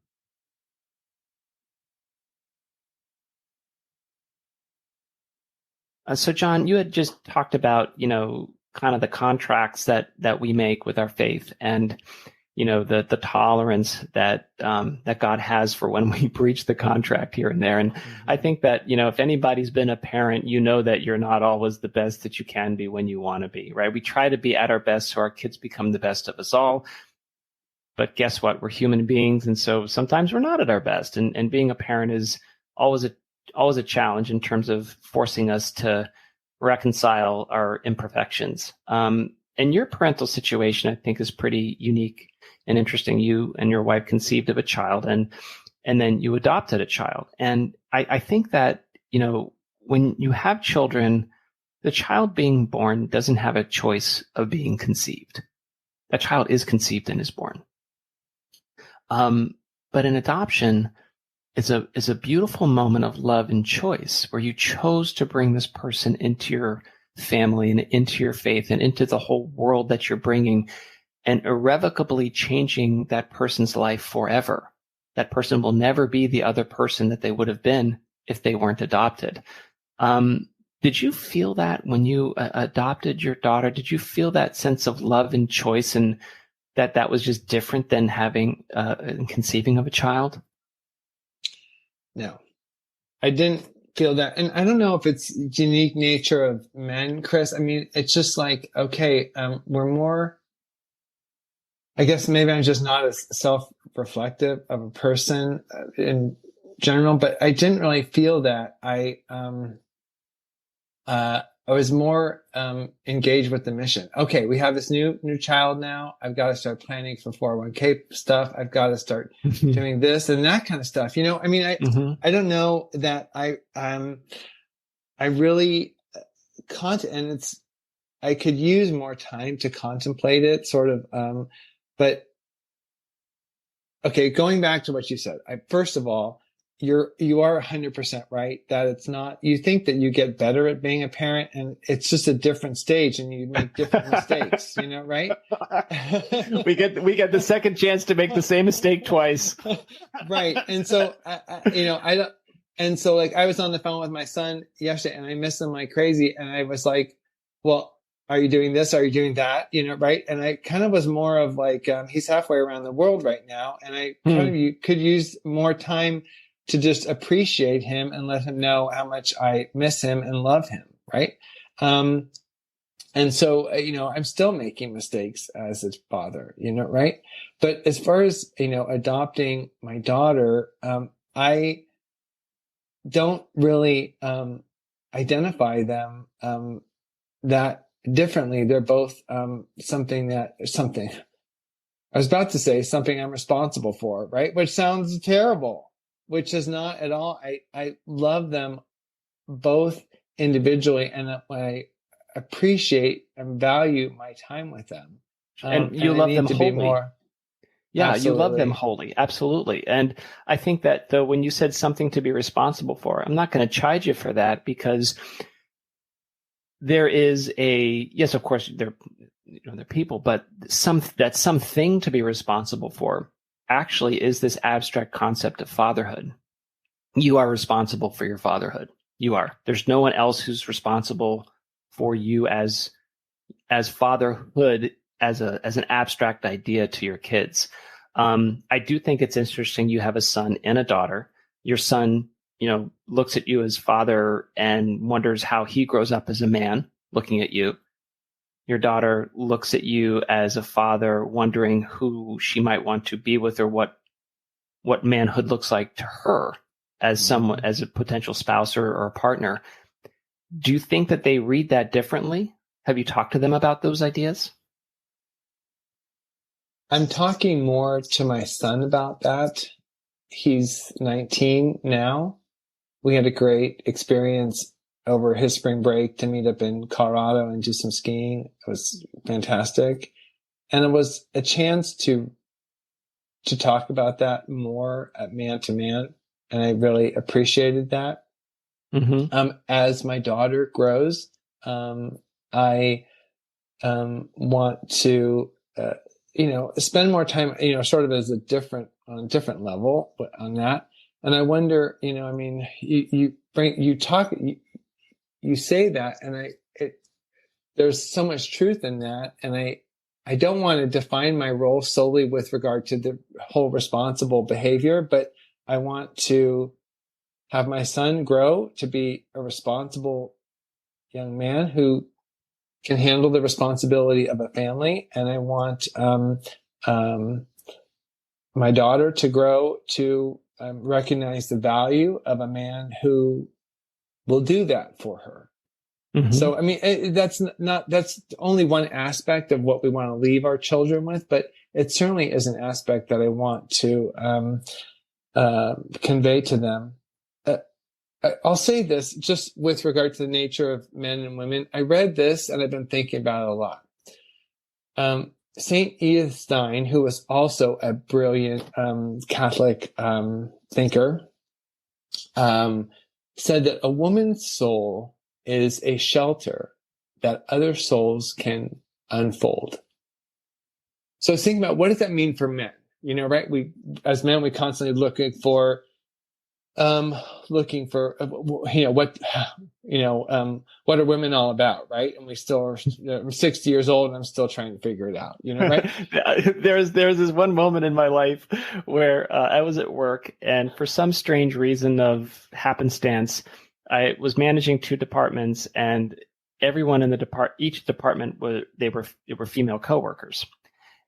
So John, you had just talked about, kind of the contracts that we make with our faith, and the tolerance that that God has for when we breach the contract here and there. And I think that, if anybody's been a parent, that you're not always the best that you can be when you want to be, right? We try to be at our best so our kids become the best of us all. But guess what? We're human beings, and so sometimes we're not at our best. And being a parent is always a challenge in terms of forcing us to reconcile our imperfections. And your parental situation, I think, is pretty unique and interesting. You and your wife conceived of a child, and then you adopted a child. And I think that, when you have children, the child being born doesn't have a choice of being conceived. That child is conceived and is born. But an adoption is a beautiful moment of love and choice, where you chose to bring this person into your family and into your faith and into the whole world that you're bringing, and irrevocably changing that person's life forever. That person will never be the other person that they would have been if they weren't adopted. Did you feel that when you adopted your daughter? Did you feel that sense of love and choice, and that was just different than having and conceiving of a child? No, I didn't feel that. And I don't know if it's unique nature of men, Chris. I mean, it's just like, okay, we're more, I guess maybe I'm just not as self-reflective of a person in general, but I didn't really feel that. I was more engaged with the mission. Okay, we have this new child now. I've got to start planning for 401k stuff. I've got to start doing this and that kind of stuff. I mean, I don't know that I really and I could use more time to contemplate it, sort of. But okay, going back to what you said, first of all, you are 100% right that it's not, you think that you get better at being a parent, and it's just a different stage and you make different mistakes, right? we get the second chance to make the same mistake twice. Right. And so, I don't, and so like I was on the phone with my son yesterday and I miss him like crazy. And I was like, well, are you doing this? Are you doing that? Right. And I kind of was more of like, he's halfway around the world right now. And I kind of could use more time to just appreciate him and let him know how much I miss him and love him. Right. And so, I'm still making mistakes as his father, right. But as far as, adopting my daughter, I don't really, identify them, that differently. They're both, something I was about to say something I'm responsible for, right. Which sounds terrible. Which is not at all. I love them both individually, and I appreciate and value my time with them. And you love them wholly. Yeah, Absolutely. You love them wholly. Absolutely. And I think that when you said something to be responsible for, I'm not going to chide you for that, because there is yes, of course, they're people, but something to be responsible for actually is this abstract concept of fatherhood. You are responsible for your fatherhood. You are. There's no one else who's responsible for you as fatherhood as an abstract idea to your kids. I do think it's interesting. You have a son and a daughter. Your son, looks at you as father and wonders how he grows up as a man looking at you. Your daughter looks at you as a father, wondering who she might want to be with, or what manhood looks like to her as someone, as a potential spouse or a partner. Do you think that they read that differently? Have you talked to them about those ideas? I'm talking more to my son about that. He's 19 now. We had a great experience over his spring break to meet up in Colorado and do some skiing. It was fantastic. And it was a chance to talk about that more at man to man. And I really appreciated that. As my daughter grows, I want to spend more time, sort of as on a different level on that. And I wonder, I mean, you say that, and there's so much truth in that. And I don't want to define my role solely with regard to the whole responsible behavior, but I want to have my son grow to be a responsible young man who can handle the responsibility of a family. And I want my daughter to grow to recognize the value of a man who will do that for her. Mm-hmm. So, I mean, that's only one aspect of what we want to leave our children with, but it certainly is an aspect that I want to convey to them. I'll say this just with regard to the nature of men and women. I read this and I've been thinking about it a lot. Saint Edith Stein, who was also a brilliant Catholic thinker, said that a woman's soul is a shelter that other souls can unfold. So I was thinking about, what does that mean for men? Right? As men, we constantly looking for what are women all about, right? And we still are, I'm 60 years old and I'm still trying to figure it out, right? There's this one moment in my life where I was at work, and for some strange reason of happenstance, I was managing two departments, and everyone in each department were female coworkers.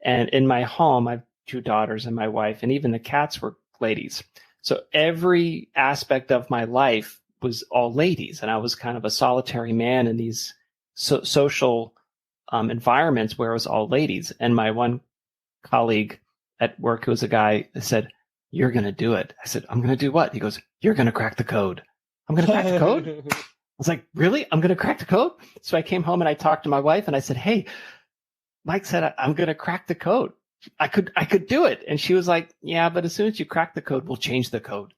And in my home, I have two daughters and my wife, and even the cats were ladies. So every aspect of my life was all ladies, and I was kind of a solitary man in these social environments where it was all ladies. And my one colleague at work, who was a guy, said, "You're going to do it." I said, "I'm going to do what?" He goes, "You're going to crack the code." I'm going to crack the code? I was like, "Really? I'm going to crack the code?" So I came home and I talked to my wife and I said, "Hey, Mike said I'm going to crack the code. I could do it." And she was like, "Yeah, but as soon as you crack the code, we'll change the code."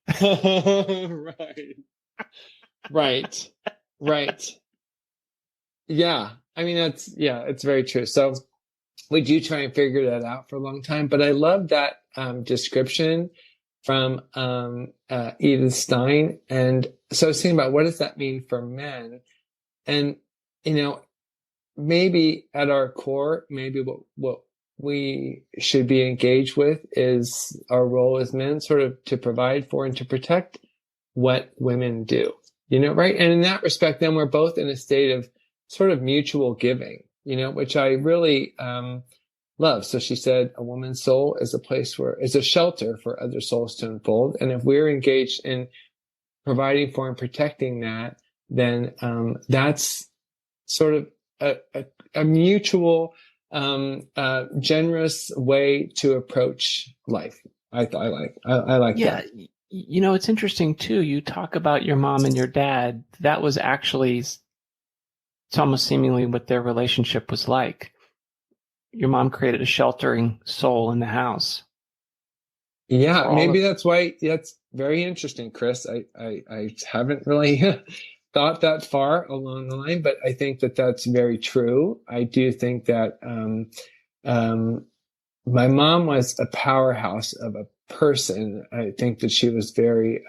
Right. Yeah. I mean, it's very true. So we do try and figure that out for a long time, but I love that description from Edith Stein. And so I was thinking about, what does that mean for men? And, maybe at our core, maybe what we should be engaged with is our role as men, sort of to provide for and to protect what women do, right? And in that respect, then we're both in a state of sort of mutual giving, which I really love. So she said, a woman's soul is a shelter for other souls to unfold. And if we're engaged in providing for and protecting that, then that's sort of a mutual, generous way to approach life. I like that. It's interesting too. You talk about your mom and your dad. That was actually, it's almost seemingly what their relationship was like. Your mom created a sheltering soul in the house. Yeah, maybe that's why. That's very interesting, Chris. I haven't really thought that far along the line, but I think that that's very true. I do think that my mom was a powerhouse of a person. I think that she was very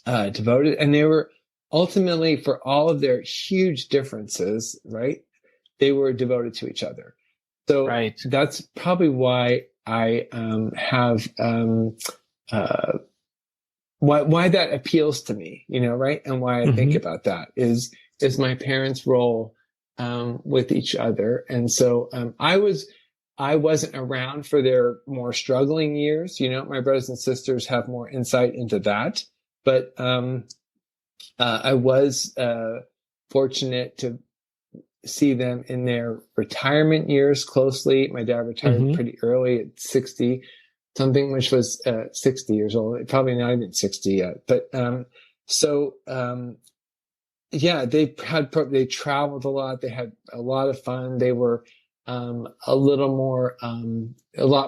devoted, and they were ultimately, for all of their huge differences, right, they were devoted to each other. So that's probably why I have why that appeals to me, right? And why I think about that is my parents' role with each other. And so I wasn't around for their more struggling years. My brothers and sisters have more insight into that. But I was fortunate to see them in their retirement years closely. My dad retired pretty early at 60 something, which was 60 years old, probably not even 60 yet. But they traveled a lot. They had a lot of fun. They were a lot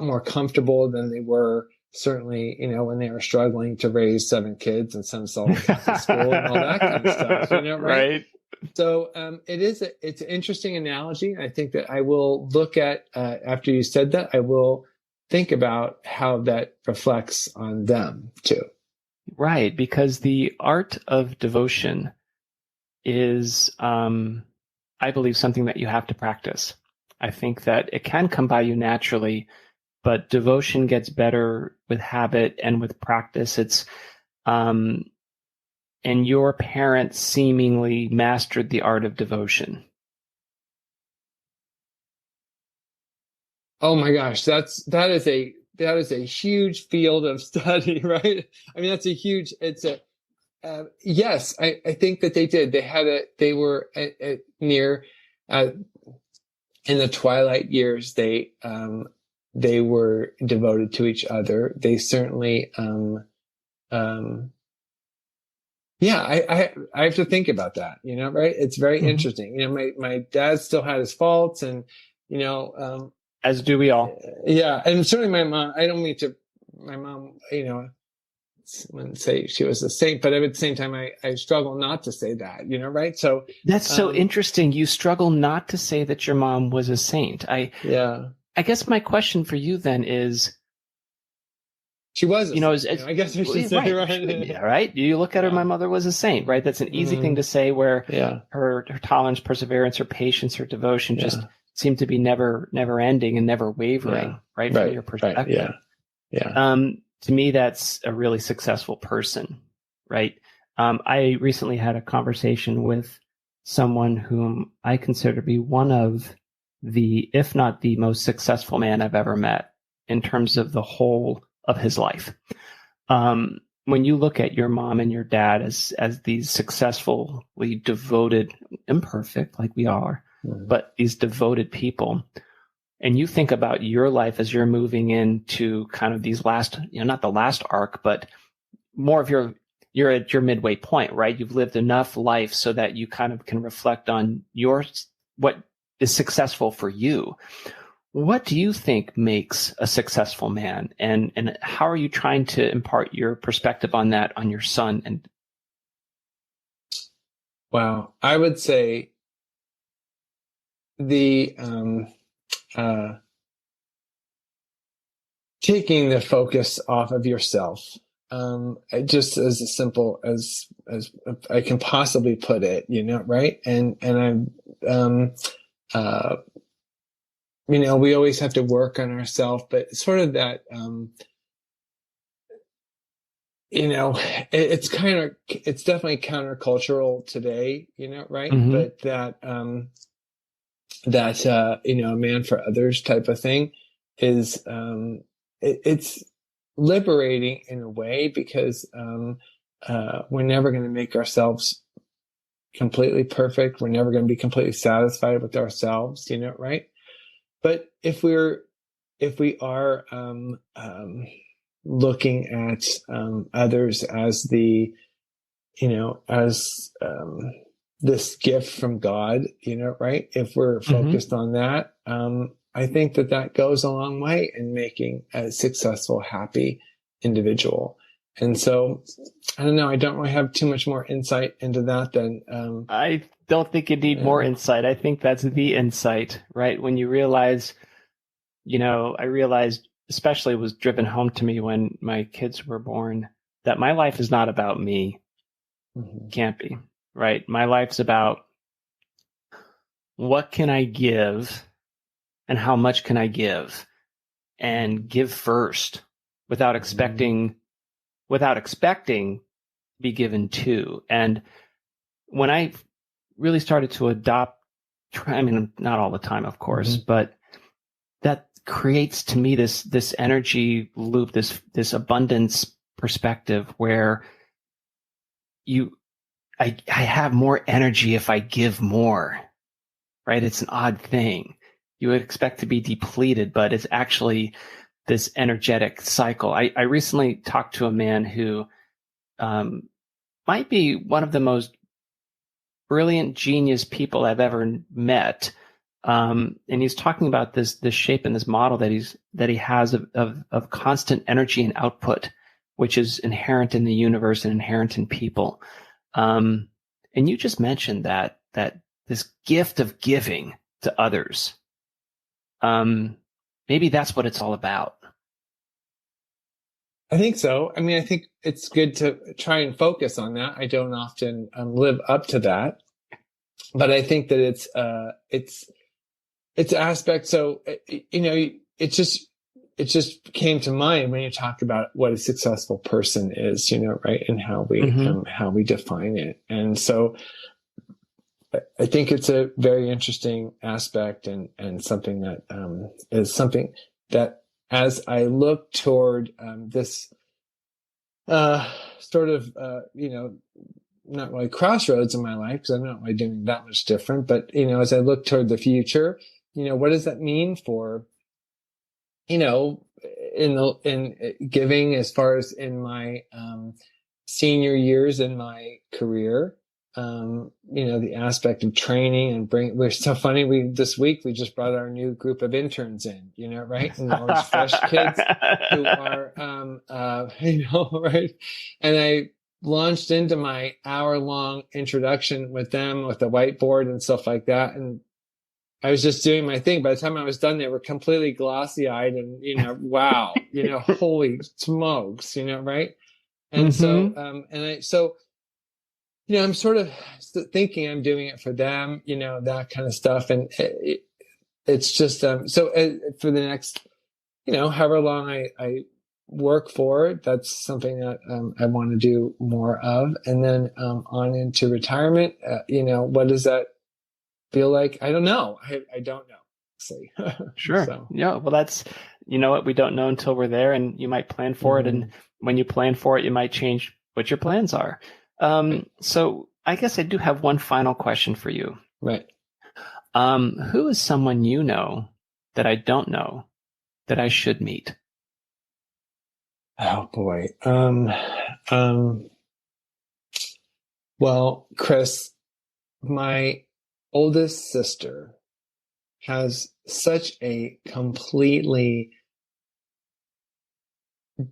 more comfortable than they were certainly, when they were struggling to raise 7 kids and send us all to school and all that kind of stuff, right? So it's an interesting analogy. I think that I will look at, after you said that, I will think about how that reflects on them too. Right, because the art of devotion is, I believe, something that you have to practice. I think that it can come by you naturally, but devotion gets better with habit and with practice. It's, and your parents seemingly mastered the art of devotion. Oh my gosh, that is a huge field of study, right? I mean, yes, I think that they did. They were near, in the twilight years, they were devoted to each other. They certainly, yeah, I have to think about that, right? It's very interesting. My dad still had his faults and, as do we all. Yeah. And certainly my mom, my mom, wouldn't say she was a saint, but at the same time, I struggle not to say that, right? So that's so interesting. You struggle not to say that your mom was a saint. Yeah. I guess my question for you then is, she was, I guess I should say, right? Yeah, right. You look at her, my mother was a saint, right? That's an easy thing to say, where her tolerance, perseverance, her patience, her devotion just seemed to be never ending and never wavering, right? From your perspective. Right. Yeah. To me, that's a really successful person, right? I recently had a conversation with someone whom I consider to be one of the, if not the most successful man I've ever met in terms of the whole of his life. When you look at your mom and your dad as these successfully devoted, imperfect like we are, but these devoted people, and you think about your life as you're moving into kind of these last, not the last arc, but more of you're at your midway point, right? You've lived enough life so that you kind of can reflect on what is successful for you. What do you think makes a successful man? And how are you trying to impart your perspective on that on your son? Wow. I would say the taking the focus off of yourself, just as simple as I can possibly put it, right? And we always have to work on ourselves, but sort of that, it's definitely countercultural today, right? But that, a man for others type of thing is, it's liberating in a way, because, we're never going to make ourselves completely perfect. We're never going to be completely satisfied with ourselves, right? But if we are looking at others as this gift from God, right? If we're focused on that, I think that goes a long way in making a successful, happy individual. And so, I don't know. I don't really have too much more insight into that than. I don't think you need more insight. I think that's the insight, right? When you realize, I realized, especially, it was driven home to me when my kids were born, that my life is not about me. Can't be, right? My life's about what can I give and how much can I give, and give first without expecting be given to. And when I really started to adopt, I mean, not all the time, of course, but that creates to me this energy loop, this abundance perspective where I have more energy if I give more, right? It's an odd thing. You would expect to be depleted, but it's actually this energetic cycle. I recently talked to a man who might be one of the most brilliant, genius people I've ever met. And he's talking about this shape and this model that he has of constant energy and output, which is inherent in the universe and inherent in people. And you just mentioned that this gift of giving to others. Maybe that's what it's all about. I think so. I mean, I think it's good to try and focus on that. I don't often live up to that, but I think that it's aspect. So, it just came to mind when you talk about what a successful person is, right? And how we define it. And so I think it's a very interesting aspect and something that, is something that, as I look toward this sort of, not really crossroads in my life, because I'm not really doing that much different, but, as I look toward the future, what does that mean for, in giving, as far as in my senior years in my career, the aspect of training and we're so funny. This week we just brought our new group of interns in, right? And all these fresh kids who are, right? And I launched into my hour-long introduction with them with the whiteboard and stuff like that. And I was just doing my thing. By the time I was done, they were completely glossy-eyed and, wow, holy smokes, right? And so, I'm sort of thinking I'm doing it for them, that kind of stuff. And it's just, for the next, however long I work for, that's something that I want to do more of. And then on into retirement, what does that feel like? I don't know. I don't know. See. Sure. So. Yeah. Well, that's, what we don't know until we're there, and you might plan for it. And when you plan for it, you might change what your plans are. So I guess I do have one final question for you. Right. Who is someone that I don't know that I should meet? Oh boy. Well, Chris, my oldest sister has such a completely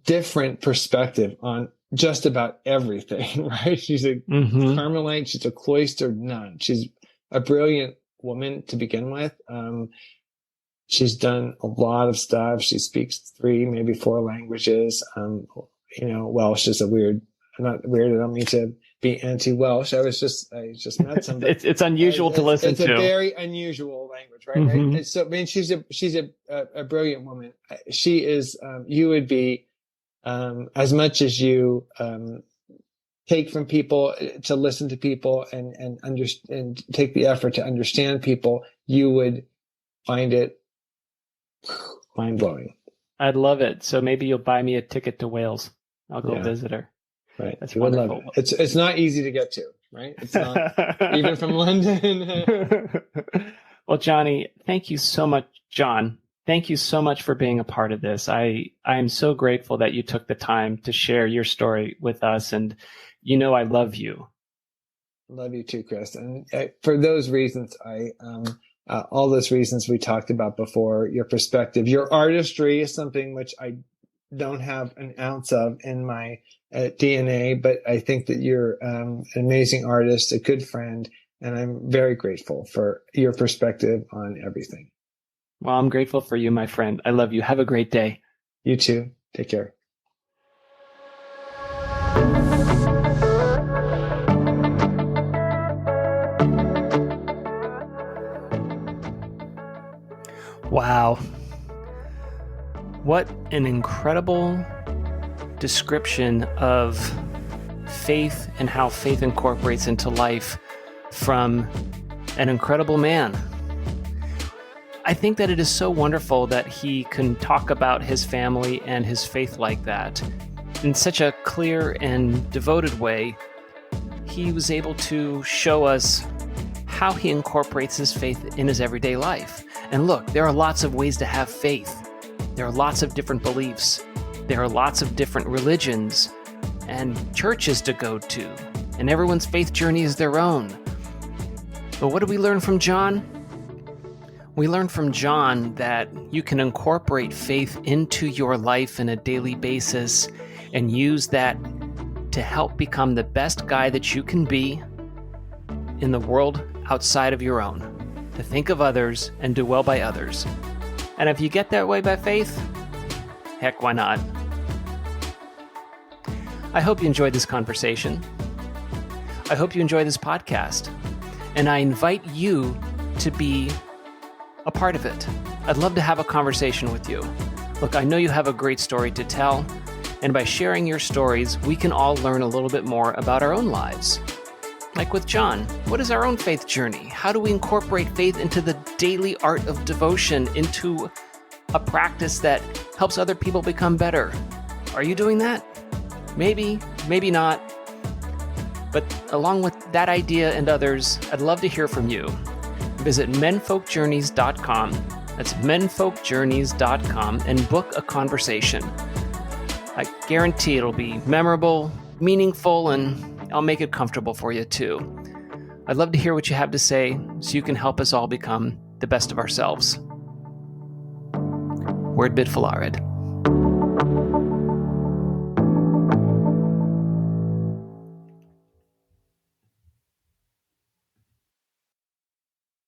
different perspective on just about everything, right? She's a Carmelite. She's a cloistered nun. She's a brilliant woman to begin with. She's done a lot of stuff. She speaks 3, maybe 4 languages. Welsh is not weird. I don't mean to be anti-Welsh. I just met somebody. It's unusual to listen to. It's a very unusual language, right? Right. And so, I mean, she's a brilliant woman. She is, you would be, as much as you take from people to listen to people and understand, take the effort to understand people, you would find it mind blowing. I'd love it. So maybe you'll buy me a ticket to Wales. I'll go visit her. Right. That's wonderful. Would love it. It's not easy to get to, right? It's not even from London. Well, Johnny, thank you so much, John. Thank you so much for being a part of this. I am so grateful that you took the time to share your story with us. And I love you. Love you too, Chris. And for those reasons, all those reasons we talked about before, your perspective, your artistry is something which I don't have an ounce of in my DNA, but I think that you're an amazing artist, a good friend, and I'm very grateful for your perspective on everything. Well, I'm grateful for you, my friend. I love you. Have a great day. You too. Take care. Wow. What an incredible description of faith and how faith incorporates into life from an incredible man. I think that it is so wonderful that he can talk about his family and his faith like that. In such a clear and devoted way, he was able to show us how he incorporates his faith in his everyday life. And look, there are lots of ways to have faith. There are lots of different beliefs. There are lots of different religions and churches to go to. And everyone's faith journey is their own. But what do we learn from John? We learn from John that you can incorporate faith into your life on a daily basis and use that to help become the best guy that you can be in the world outside of your own, to think of others and do well by others. And if you get that way by faith, heck, why not? I hope you enjoyed this conversation. I hope you enjoy this podcast. And I invite you to be a part of it. I'd love to have a conversation with you. Look, I know you have a great story to tell, and by sharing your stories, we can all learn a little bit more about our own lives. Like with John, what is our own faith journey? How do we incorporate faith into the daily art of devotion, into a practice that helps other people become better? Are you doing that? Maybe, maybe not. But along with that idea and others, I'd love to hear from you. Visit menfolkjourneys.com. That's menfolkjourneys.com and book a conversation. I guarantee it'll be memorable, meaningful, and I'll make it comfortable for you too. I'd love to hear what you have to say so you can help us all become the best of ourselves. Word bit Filarid.